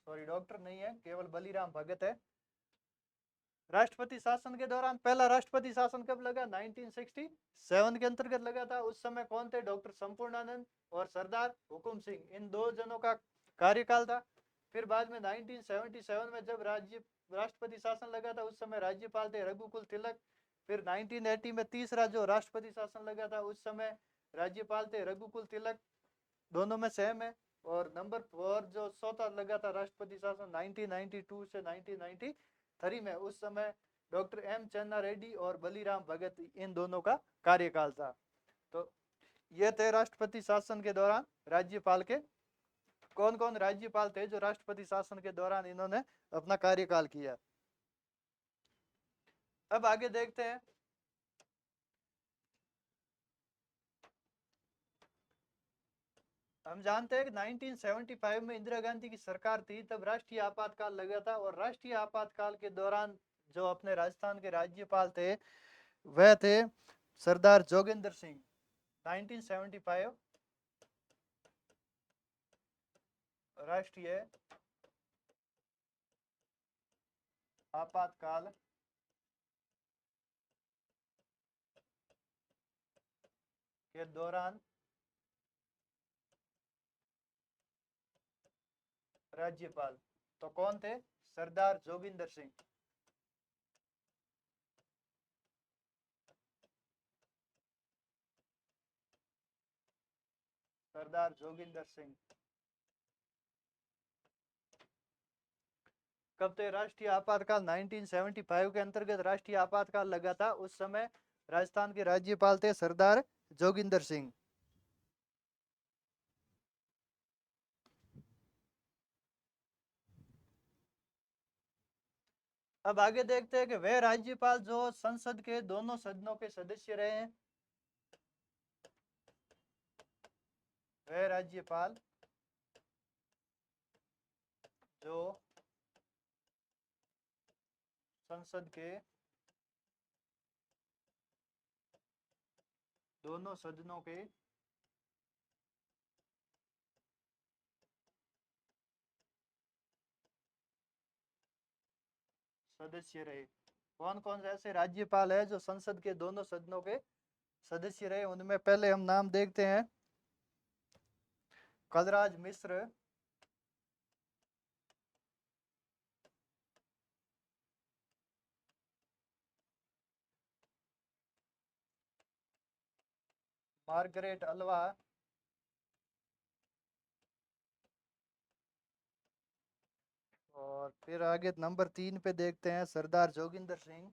सॉरी डॉक्टर नहीं है, केवल बलीराम भगत है। राष्ट्रपति शासन के दौरान पहला राष्ट्रपति शासन कब लगा? 1967 के अंतर्गत लगा था। उस समय कौन थे? डॉक्टर संपूर्णानंद और सरदार हुकुम सिंह। इन 2 जनों का कार्यकाल था। फिर बाद में 1977 में जब राष्ट्रपति शासन लगा था, उस समय राज्यपाल थे रघुकुल तिलक। फिर 1980 में तीसरा जो राष्ट्रपति शासन लगा था, उस समय राज्यपाल थे रघुकुल तिलक। दोनों में सेम है। और नंबर 4 जो चौथा लगा था राष्ट्रपति शासन 1992 से 1993 में, उस समय डॉक्टर एम चन्ना रेड्डी और बलीराम भगत, इन दोनों का कार्यकाल था। तो ये थे राष्ट्रपति शासन के दौरान राज्यपाल के, कौन कौन राज्यपाल थे जो राष्ट्रपति शासन के दौरान इन्होंने अपना कार्यकाल किया। अब आगे देखते हैं। हम जानते हैं कि 1975 में इंदिरा गांधी की सरकार थी, तब राष्ट्रीय आपातकाल लगा था, और राष्ट्रीय आपातकाल के दौरान जो अपने राजस्थान के राज्यपाल थे वह थे सरदार जोगेंद्र सिंह। 1975 राष्ट्रीय आपातकाल के दौरान राज्यपाल तो कौन थे? सरदार जोगिंदर सिंह। सरदार जोगिंदर सिंह। कब थे राष्ट्रीय आपातकाल? 1975 के अंतर्गत राष्ट्रीय आपातकाल लगा था। उस समय राजस्थान के राज्यपाल थे सरदार जोगिंदर सिंह। अब आगे देखते हैं कि वह राज्यपाल जो संसद के दोनों सदनों के सदस्य रहे हैं, वह राज्यपाल जो संसद के दोनों सदनों के सदस्य रहे। कौन कौन से ऐसे राज्यपाल है जो संसद के दोनों सदनों के सदस्य रहे? उनमें पहले हम नाम देखते हैं। कलराज मिश्र, मार्गरेट अलवा, और फिर आगे नंबर 3 पे देखते हैं सरदार जोगिंदर सिंह।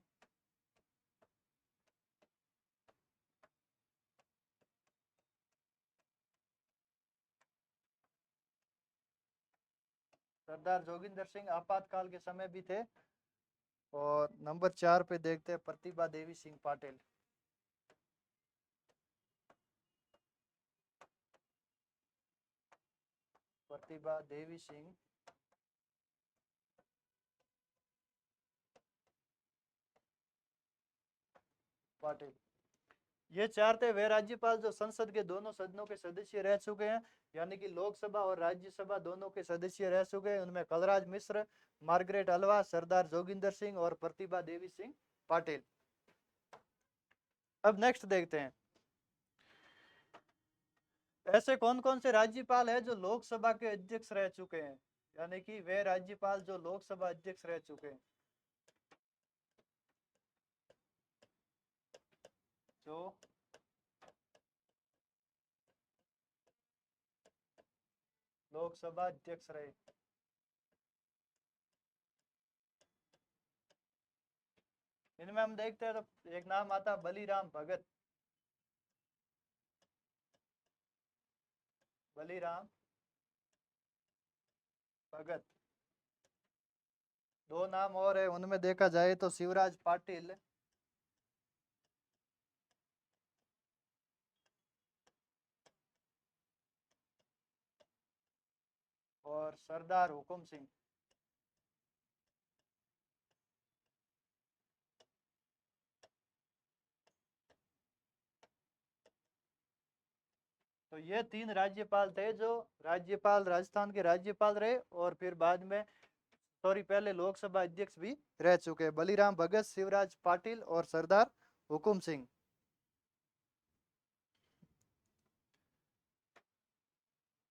सरदार जोगिंदर सिंह आपातकाल के समय भी थे। और नंबर 4 पे देखते हैं प्रतिभा देवी सिंह पाटिल। प्रतिभा देवी सिंह पाटिल। ये चार थे वे राज्यपाल जो संसद के दोनों सदनों के सदस्य रह चुके हैं, यानी कि लोकसभा और राज्यसभा दोनों के सदस्य रह चुके हैं। उनमें कलराज मिश्र, मार्गरेट अलवा, सरदार जोगिंदर सिंह और प्रतिभा देवी सिंह पाटिल। अब नेक्स्ट देखते हैं, ऐसे कौन कौन से राज्यपाल है जो लोकसभा के अध्यक्ष रह चुके हैं, यानी कि वे राज्यपाल जो लोकसभा अध्यक्ष रह चुके हैं। जो लोकसभा अध्यक्ष रहे, इनमें हम देखते हैं तो एक नाम आता है बलीराम भगत। बलीराम भगत। दो नाम और है, उनमें देखा जाए तो शिवराज पाटिल और सरदार हुकुम सिंह। तो ये तीन राज्यपाल थे जो राज्यपाल राजस्थान के राज्यपाल रहे, और फिर बाद में सॉरी पहले लोकसभा अध्यक्ष भी रह चुके हैं। बलीराम भगत, शिवराज पाटिल और सरदार हुकुम सिंह।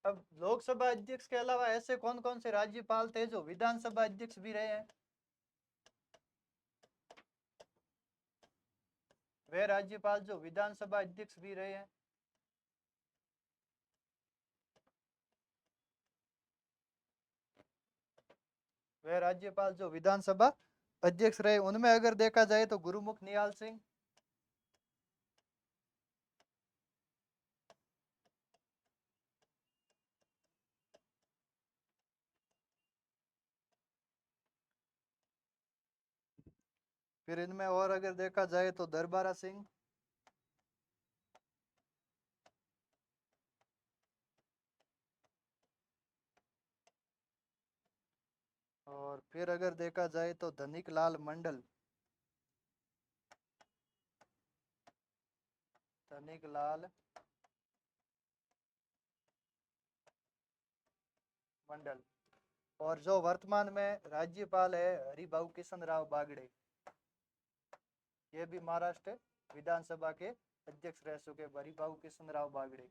अब लोकसभा अध्यक्ष के अलावा ऐसे कौन कौन से राज्यपाल थे जो विधानसभा अध्यक्ष भी रहे हैं? वे राज्यपाल जो विधानसभा अध्यक्ष भी रहे हैं, वे राज्यपाल जो विधानसभा अध्यक्ष रहे, उनमें अगर देखा जाए तो गुरुमुख निहाल सिंह, फिर इनमें और अगर देखा जाए तो दरबारा सिंह, और फिर अगर देखा जाए तो धनिक लाल मंडल, धनिक लाल मंडल। और जो वर्तमान में राज्यपाल है हरिभाऊ किशन राव बागड़े, ये भी महाराष्ट्र विधानसभा के अध्यक्ष रह चुके हरिभाऊ किशन राव बागड़े।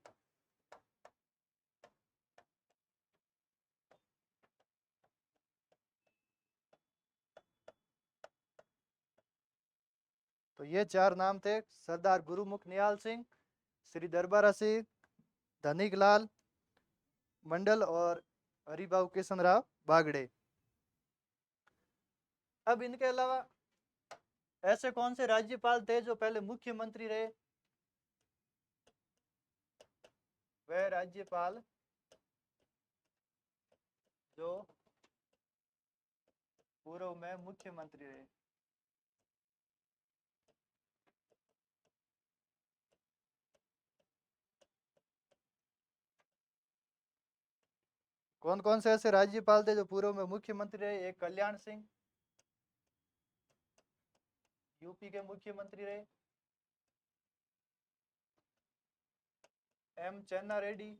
तो ये चार नाम थे, सरदार गुरुमुख निहाल सिंह, श्री दरबारा सिंह, धनिक लाल मंडल और हरिभाऊ किशन राव बागड़े। अब इनके अलावा ऐसे कौन से राज्यपाल थे जो पहले मुख्यमंत्री रहे? वह राज्यपाल जो पूर्व में मुख्यमंत्री रहे। कौन कौन से ऐसे राज्यपाल थे जो पूर्व में मुख्यमंत्री रहे? एक कल्याण सिंह, यूपी के मुख्यमंत्री रहे। एम चन्ना रेड्डी,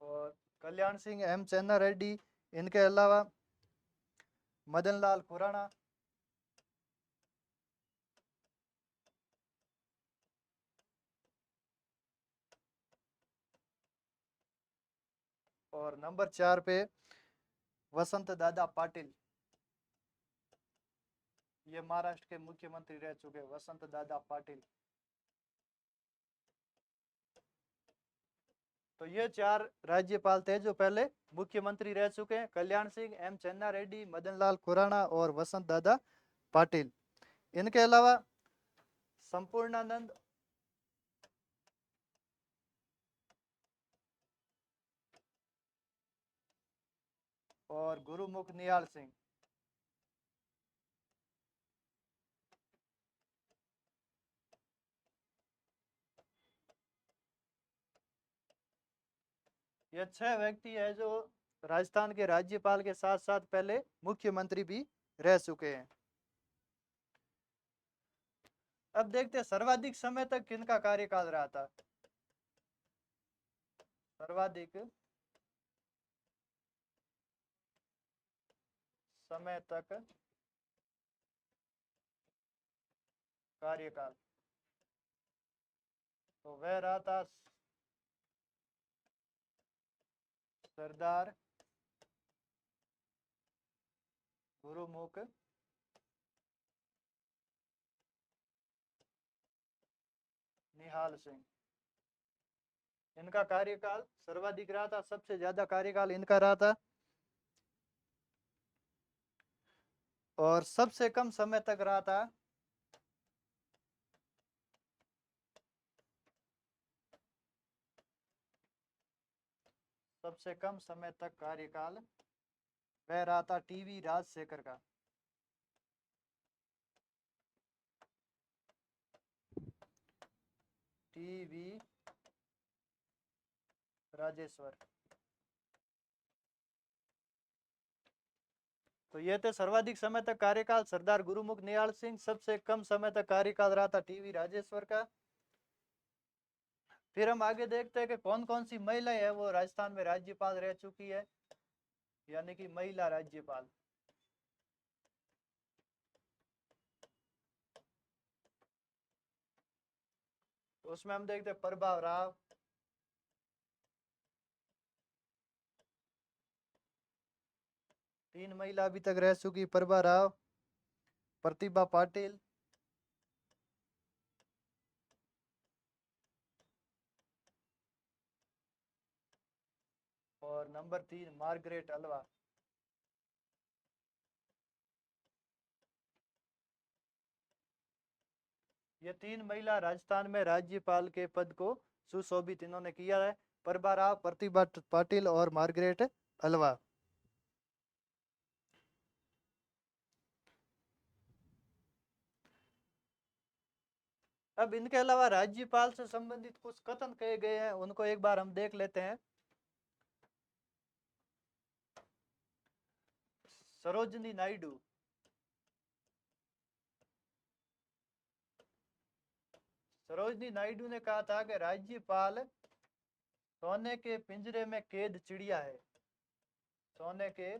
और कल्याण सिंह, एम चन्ना रेड्डी, इनके अलावा मदन लाल खुराना, और नंबर 4 पे वसंत दादा पाटिल, ये महाराष्ट्र के मुख्यमंत्री रह चुके वसंत दादा पाटिल। तो ये चार राज्यपाल थे जो पहले मुख्यमंत्री रह चुके हैं, कल्याण सिंह, एम चन्ना रेड्डी, मदन लाल खुराना और वसंत दादा पाटिल। इनके अलावा संपूर्णानंद और गुरुमुख निहाल सिंह, ये 6 व्यक्ति है जो राजस्थान के राज्यपाल के साथ साथ पहले मुख्यमंत्री भी रह चुके हैं। अब देखते हैं सर्वाधिक समय तक किनका कार्यकाल रहा था। सर्वाधिक समय तक कार्यकाल, तो वह रहा था सरदार गुरुमुख निहाल सिंह। इनका कार्यकाल सर्वाधिक रहा था, सबसे ज्यादा कार्यकाल इनका रहा था। और सबसे कम समय तक रहा था सबसे कम समय तक कार्यकाल वह रहा था टीवी राजशेखर का। टीवी राजेश्वर। तो ये थे सर्वाधिक समय तक कार्यकाल सरदार गुरुमुख निहाल सिंह, सबसे कम समय तक कार्यकाल रहा था टीवी राजेश्वर का। फिर हम आगे देखते हैं कि कौन कौन सी महिलाएं है वो राजस्थान में राज्यपाल रह चुकी है, यानी कि महिला राज्यपाल। तो उसमें हम देखते हैं प्रभा राव, तीन महिला अभी तक रह चुकी, प्रभा राव, प्रतिभा पाटिल, और नंबर 3 मार्गरेट अल्वा। ये 3 महिला राजस्थान में राज्यपाल के पद को सुशोभित इन्होंने किया है, प्रभा राव, प्रतिभा पाटिल और मार्गरेट अल्वा। अब इनके अलावा राज्यपाल से संबंधित कुछ कथन कहे गए हैं, उनको एक बार हम देख लेते हैं। सरोजनी नायडू, सरोजनी नायडू ने कहा था कि राज्यपाल सोने के पिंजरे में कैद चिड़िया है। सोने के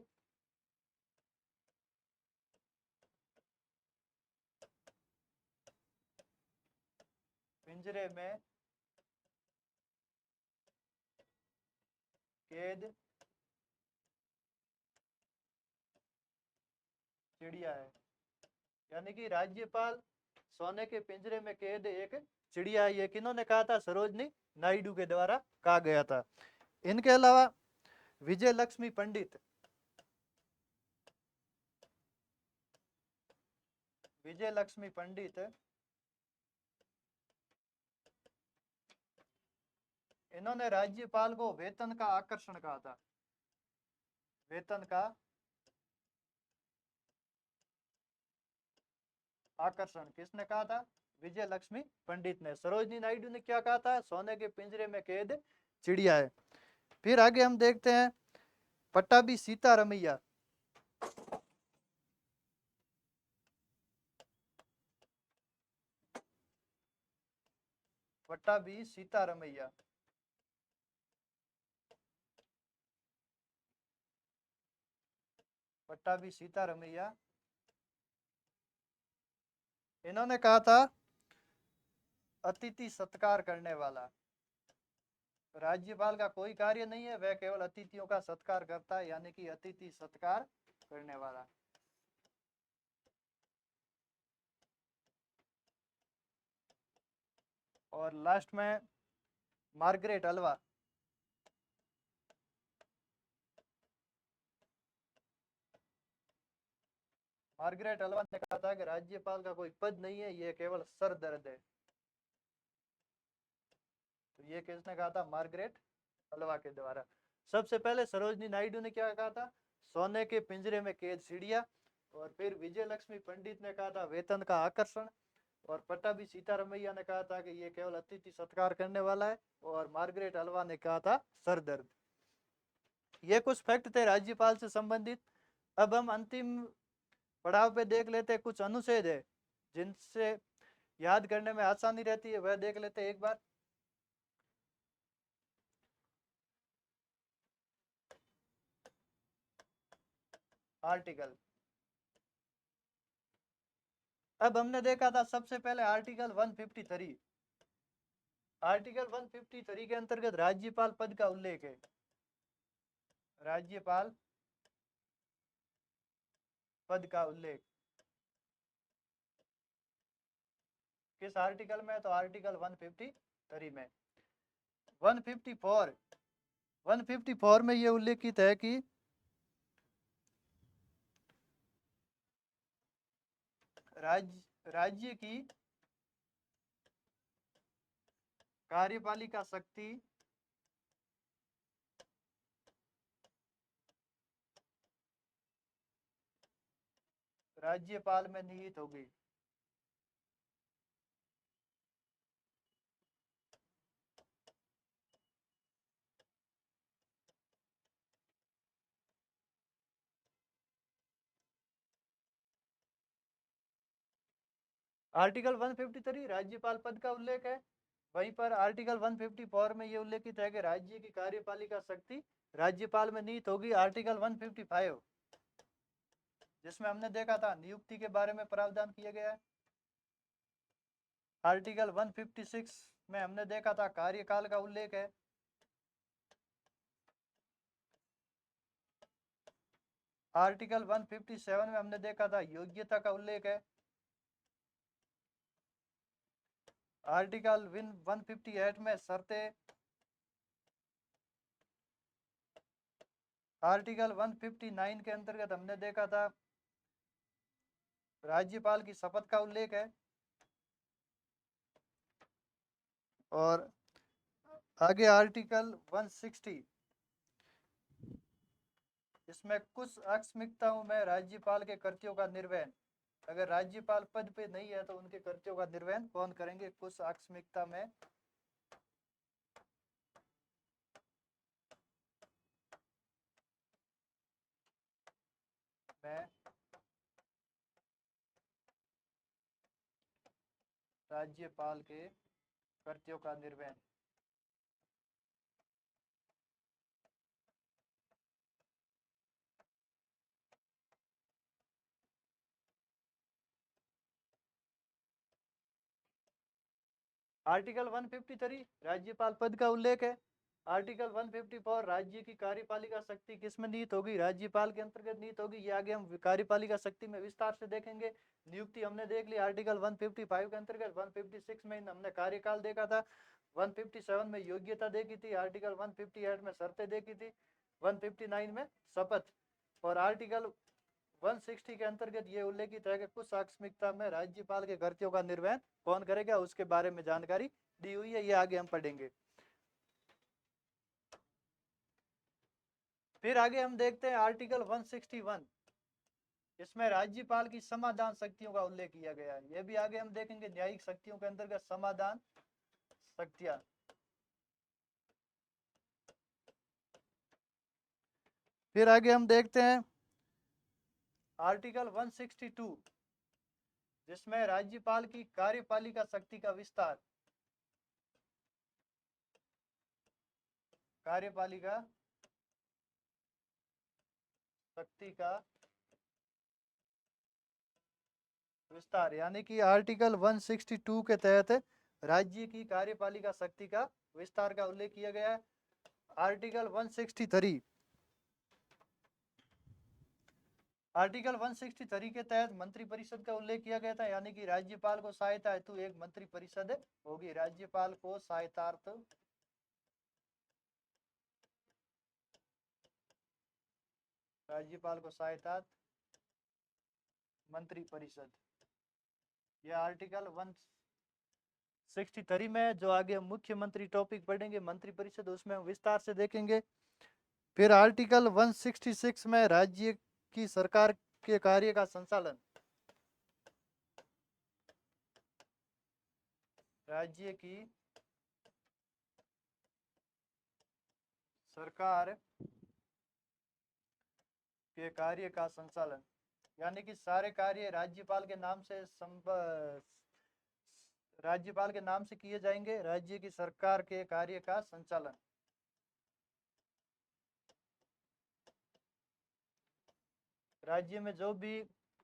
पिंजरे में कैद चिड़िया है, यानी कि राज्यपाल सोने के पिंजरे में कैद एक चिड़िया है। ये किन्होंने कहा था? सरोजनी नायडू के द्वारा कहा गया था। इनके अलावा विजय लक्ष्मी पंडित, विजय लक्ष्मी पंडित इन्होंने राज्यपाल को वेतन का आकर्षण कहा था। वेतन का आकर्षण किसने कहा था? विजय लक्ष्मी पंडित ने। सरोजनी नायडू ने क्या कहा था? सोने के पिंजरे में कैद चिड़िया है। फिर आगे हम देखते हैं पट्टाभी सीतारमैया। पट्टाभी सीतारमैया, पट्टाभी सीतारमैया इन्होंने कहा था अतिथि सत्कार करने वाला। राज्यपाल का कोई कार्य नहीं है, वह केवल अतिथियों का सत्कार करता है, यानी कि अतिथि सत्कार करने वाला। और लास्ट में मार्गरेट अल्वा, मार्गरेट अल्वा ने कहा था कि राज्यपाल का कोई पद नहीं है, ये केवल सर दर्द है। तो ये किसने कहा था? मार्गरेट अल्वा के द्वारा। सबसे पहले सरोजनी नायडू ने क्या कहा था? सोने के पिंजरे में कैद चिड़िया। और फिर विजय लक्ष्मी पंडित ने कहा था वेतन का आकर्षण। और पट्टाभी सीतारमैया ने कहा था कि ये केवल अतिथि सत्कार करने वाला है। और मार्गरेट अल्वा ने कहा था सर दर्द। ये कुछ फैक्ट थे राज्यपाल से संबंधित। अब हम अंतिम पड़ाव पे देख लेते हैं, कुछ अनुच्छेद है जिनसे याद करने में आसानी रहती है, वह देख लेते हैं एक बार। आर्टिकल, अब हमने देखा था सबसे पहले आर्टिकल 153। आर्टिकल 153 के अंतर्गत राज्यपाल पद का उल्लेख है। राज्यपाल पद का उल्लेख किस आर्टिकल में? तो आर्टिकल 153 में। 154, 154 में यह उल्लेखित है कि राज्य की कार्यपालिका शक्ति राज्यपाल में निहित होगी। आर्टिकल 153 राज्यपाल पद का उल्लेख है। वहीं पर आर्टिकल 154 में यह उल्लेखित है कि राज्य की कार्यपालिका शक्ति राज्यपाल में निहित होगी। आर्टिकल 155 जिसमें हमने देखा था नियुक्ति के बारे में प्रावधान किया गया है। आर्टिकल 156 में हमने देखा था कार्यकाल का उल्लेख है। आर्टिकल 157 में हमने देखा था योग्यता का उल्लेख है। आर्टिकल 158 में शर्तें आर्टिकल 159 के अंतर्गत हमने देखा था राज्यपाल की शपथ का उल्लेख है। और आगे आर्टिकल 160, इसमें कुछ आकस्मिकताओं में राज्यपाल के कर्तव्यों का निर्वहन। अगर राज्यपाल पद पे नहीं है तो उनके कर्तव्यों का निर्वहन कौन करेंगे? कुछ आकस्मिकता में राज्यपाल के कर्तव्यों का निर्वहन। आर्टिकल 153 राज्यपाल पद का उल्लेख है। आर्टिकल 154 राज्य की कार्यपालिका शक्ति किसमें निहित होगी? राज्यपाल के अंतर्गत निहित होगी। ये आगे हम कार्यपालिका शक्ति में विस्तार से देखेंगे। नियुक्ति हमने देख ली आर्टिकल 155 के अंतर्गत। 156 में हमने कार्यकाल देखा था। 157 में योग्यता देखी थी। आर्टिकल 158 में शर्तें देखी थी। 159 में शपथ। और आर्टिकल 160 के अंतर्गत ये उल्लेखित है कि कुछ आकस्मिकता में राज्यपाल के कर्तव्यों का निर्वहन कौन करेगा, उसके बारे में जानकारी दी हुई है। ये आगे हम पढ़ेंगे। फिर आगे हम देखते हैं आर्टिकल 161। इसमें राज्यपाल की समाधान शक्तियों का उल्लेख किया गया है। यह भी आगे हम देखेंगे। न्यायिक शक्तियों के अंतर्गत समाधान शक्तियां। फिर आगे हम देखते हैं आर्टिकल 162, जिसमें राज्यपाल की कार्यपालिका शक्ति का विस्तार। कार्यपालिका शक्ति का विस्तार, यानी कि आर्टिकल 162 के तहत राज्य की कार्यपालिका शक्ति का विस्तार का उल्लेख किया गया है। आर्टिकल 163, आर्टिकल 163 के तहत मंत्री परिषद का उल्लेख किया गया था, यानी कि राज्यपाल को सहायता हेतु एक मंत्री परिषद होगी। राज्यपाल को सहायतार्थ राज्यपाल को सहायता मंत्री परिषद। यह आर्टिकल 163 में जो आगे मुख्यमंत्री टॉपिक पढ़ेंगे मंत्री परिषद, उसमें हम विस्तार से देखेंगे। फिर आर्टिकल 166 में राज्य की सरकार के कार्य का संचालन। राज्य की सरकार के कार्य का संचालन, यानी कि सारे कार्य राज्यपाल के नाम से राज्यपाल के नाम से किए जाएंगे। राज्य की सरकार के कार्य का संचालन। राज्य में जो भी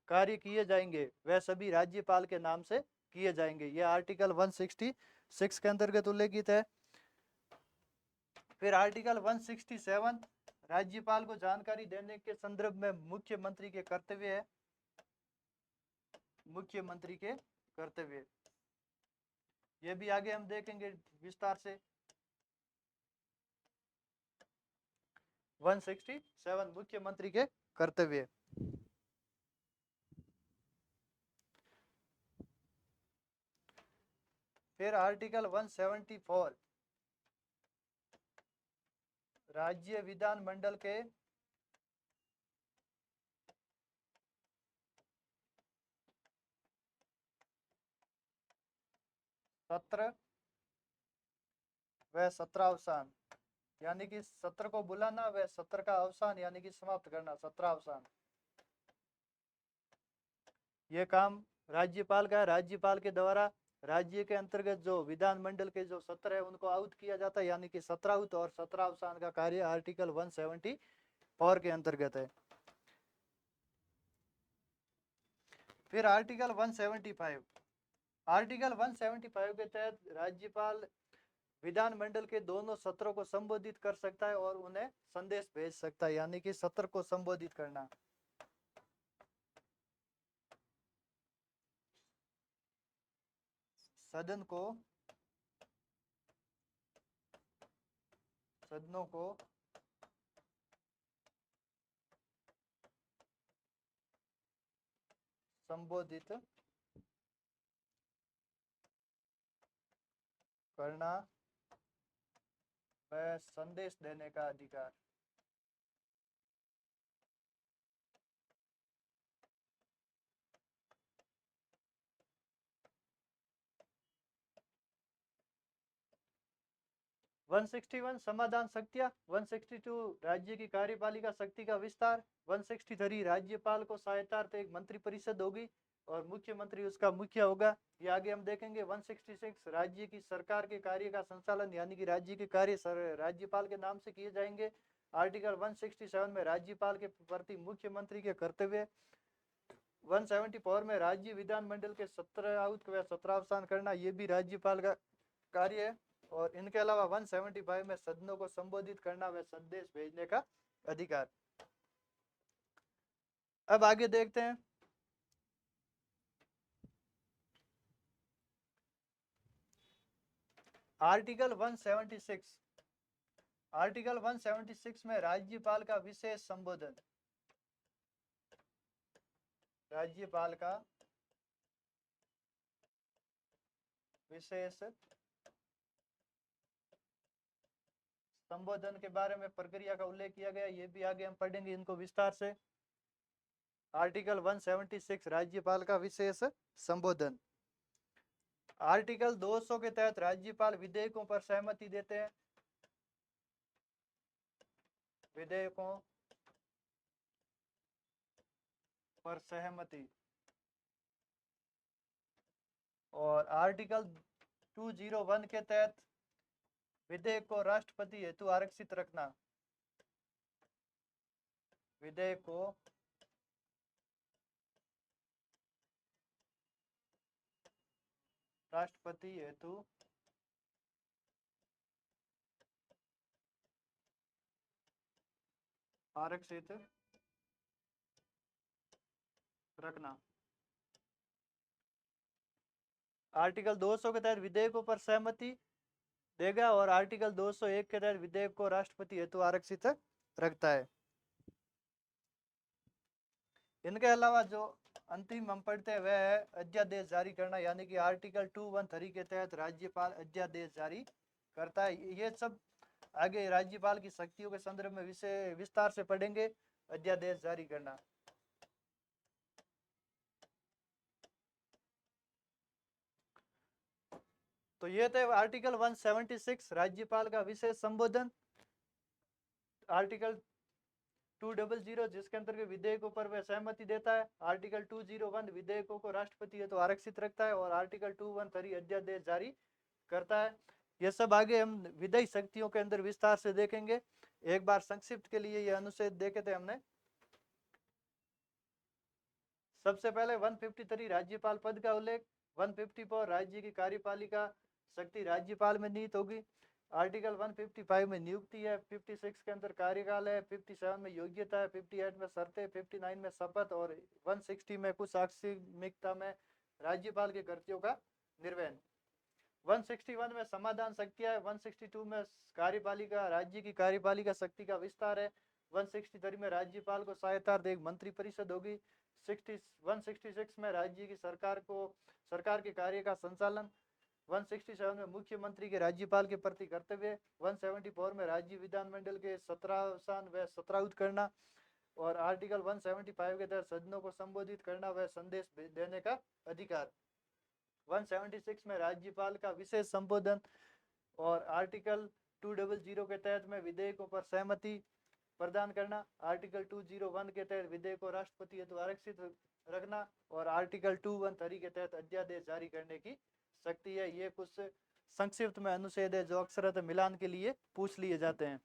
कार्य किए जाएंगे वह सभी राज्यपाल के नाम से किए जाएंगे। यह आर्टिकल 166 के अंतर्गत उल्लेखित है। फिर आर्टिकल 167 राज्यपाल को जानकारी देने के संदर्भ में मुख्यमंत्री के कर्तव्य है। मुख्यमंत्री के कर्तव्य, ये भी आगे हम देखेंगे विस्तार से। 167 मुख्यमंत्री के कर्तव्य। फिर आर्टिकल 174 राज्य विधानमंडल के सत्र व सत्रावसान, यानी कि सत्र को बुलाना व सत्र का अवसान यानी कि समाप्त करना, सत्रावसान। ये काम राज्यपाल का है। राज्यपाल के द्वारा राज्य के अंतर्गत जो विधानमंडल के जो सत्र है उनको आउट किया जाता है, यानी कि सत्राउत और सत्रावसान का कार्य आर्टिकल 174 के अंतर्गत है। फिर आर्टिकल 175, आर्टिकल 175 के तहत राज्यपाल विधानमंडल के दोनों सत्रों को संबोधित कर सकता है और उन्हें संदेश भेज सकता है, यानी कि सत्र को संबोधित करना। सदनों को संबोधित करना व संदेश देने का अधिकार। वन 161 समाधान शक्तियां, 162 राज्य की कार्यपालिका शक्ति का विस्तार, 163 राज्यपाल को सहायतार्थ एक मंत्री परिषद होगी और मुख्यमंत्री उसका मुख्य होगा। ये आगे हम देखेंगे। 166 राज्य की सरकार के कार्य का संचालन यानी कि राज्य के कार्य राज्यपाल के नाम से किए जाएंगे। आर्टिकल 167 में राज्यपाल के प्रति मुख्यमंत्री के कर्तव्य। 174 में राज्य विधानमंडल के 17 आउट व 17 अवसान करना, ये भी राज्यपाल का कार्य है। और इनके अलावा 175 में सदनों को संबोधित करना व संदेश भेजने का अधिकार। अब आगे देखते हैं। आर्टिकल 176, आर्टिकल 176 में राज्यपाल का विशेष संबोधन, राज्यपाल का विशेष संबोधन के बारे में प्रक्रिया का उल्लेख किया गया। ये भी आगे हम पढ़ेंगे इनको विस्तार से। आर्टिकल 176 राज्यपाल का विशेष संबोधन। आर्टिकल 200 के तहत राज्यपाल विधेयकों पर सहमति देते हैं, विधेयकों पर सहमति। और आर्टिकल 201 के तहत विधेयक को राष्ट्रपति हेतु आरक्षित रखना, विधेयक को राष्ट्रपति हेतु आरक्षित रखना। आर्टिकल 200 के तहत विधेयकों पर सहमति देगा और आर्टिकल 201 के तहत विधेयक को राष्ट्रपति हेतु आरक्षित रखता है। इनके अलावा जो अंतिम हम पढ़ते हैं वह है अध्यादेश जारी करना, यानी कि आर्टिकल 213 के तहत राज्यपाल अध्यादेश जारी करता है। ये सब आगे राज्यपाल की शक्तियों के संदर्भ में विषय विस्तार से पढ़ेंगे। अध्यादेश जारी करना। तो ये थे आर्टिकल 176 राज्यपाल का विशेष संबोधन। आर्टिकल 200 जिसके अंतर्गत विधेयकों पर वह सहमति देता है। आर्टिकल 201 विधेयकों को राष्ट्रपति हेतु आरक्षित रखता है और आर्टिकल 213 अध्यादेश जारी करता है। ये सब आगे हम विधायी शक्तियों के अंदर विस्तार से देखेंगे। एक बार संक्षिप्त के लिए ये अनुच्छेद देखे थे हमने। सबसे पहले 153 राज्यपाल पद का उल्लेख। 154 राज्य की कार्यपालिका शक्ति राज्यपाल में निहित होगी। आर्टिकल 155 में नियुक्ति है, 56 के अंदर कार्यकाल है, 57 में योग्यता है, 58 में शर्तें, 59 में शपथ और 160 में कुछ आकस्मिकता में राज्यपाल के कर्तव्यों का निर्वहन। 161 में समाधान शक्तियां है, 162 में कार्यपालिका राज्य की कार्यपालिका शक्ति का विस्तार है, 163 में राज्यपाल को सहायतार्थ एक मंत्री परिषद होगी, 166 में राज्य की सरकार के कार्य का संचालन, 167 में मुख्यमंत्री के राज्यपाल के प्रति कर्तव्य, 174 में राज्य विधानमंडल के 17 अवसान व 17 करना और आर्टिकल 175 के तहत सदनों को संबोधित करना व संदेश देने का अधिकार। 176 में राज्यपाल का विशेष संबोधन और आर्टिकल 200 के तहत में विधेयकों पर सहमति प्रदान करना। आर्टिकल 201 के तहत विधेयक को राष्ट्रपति हेतु आरक्षित रखना और आर्टिकल 213 के तहत अध्यादेश जारी करने की शक्ति है। ये कुछ संक्षिप्त में अनुच्छेद है जो अक्सर मिलान के लिए पूछ लिए जाते हैं।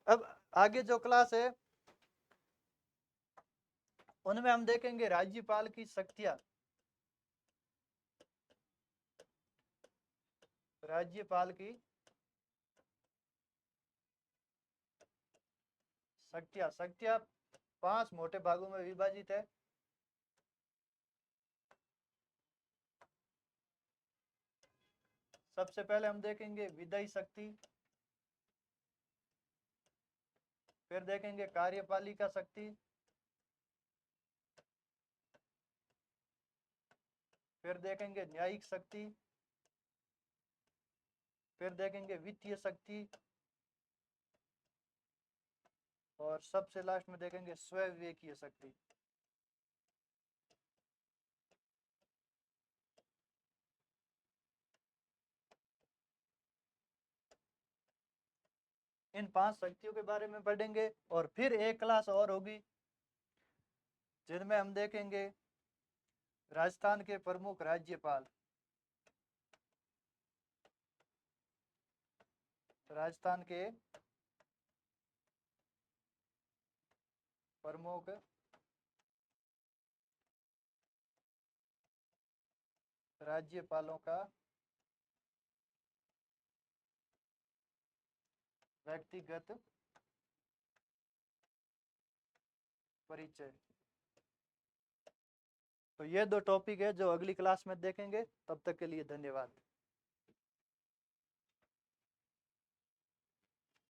अब आगे जो क्लास है उनमें हम देखेंगे राज्यपाल की शक्तियां, राज्यपाल की शक्तियां 5 मोटे भागों में विभाजित है। सबसे पहले हम देखेंगे विधायी शक्ति, फिर देखेंगे कार्यपालिका शक्ति, फिर देखेंगे न्यायिक शक्ति, फिर देखेंगे वित्तीय शक्ति, और सबसे लास्ट में देखेंगे स्वविवेकीय शक्ति। इन 5 शक्तियों के बारे में पढ़ेंगे। और फिर एक क्लास और होगी जिनमें हम देखेंगे राजस्थान के प्रमुख राज्यपाल, राजस्थान के प्रमुख राज्यपालों का व्यक्तिगत परिचय। तो ये 2 टॉपिक है जो अगली क्लास में देखेंगे। तब तक के लिए धन्यवाद।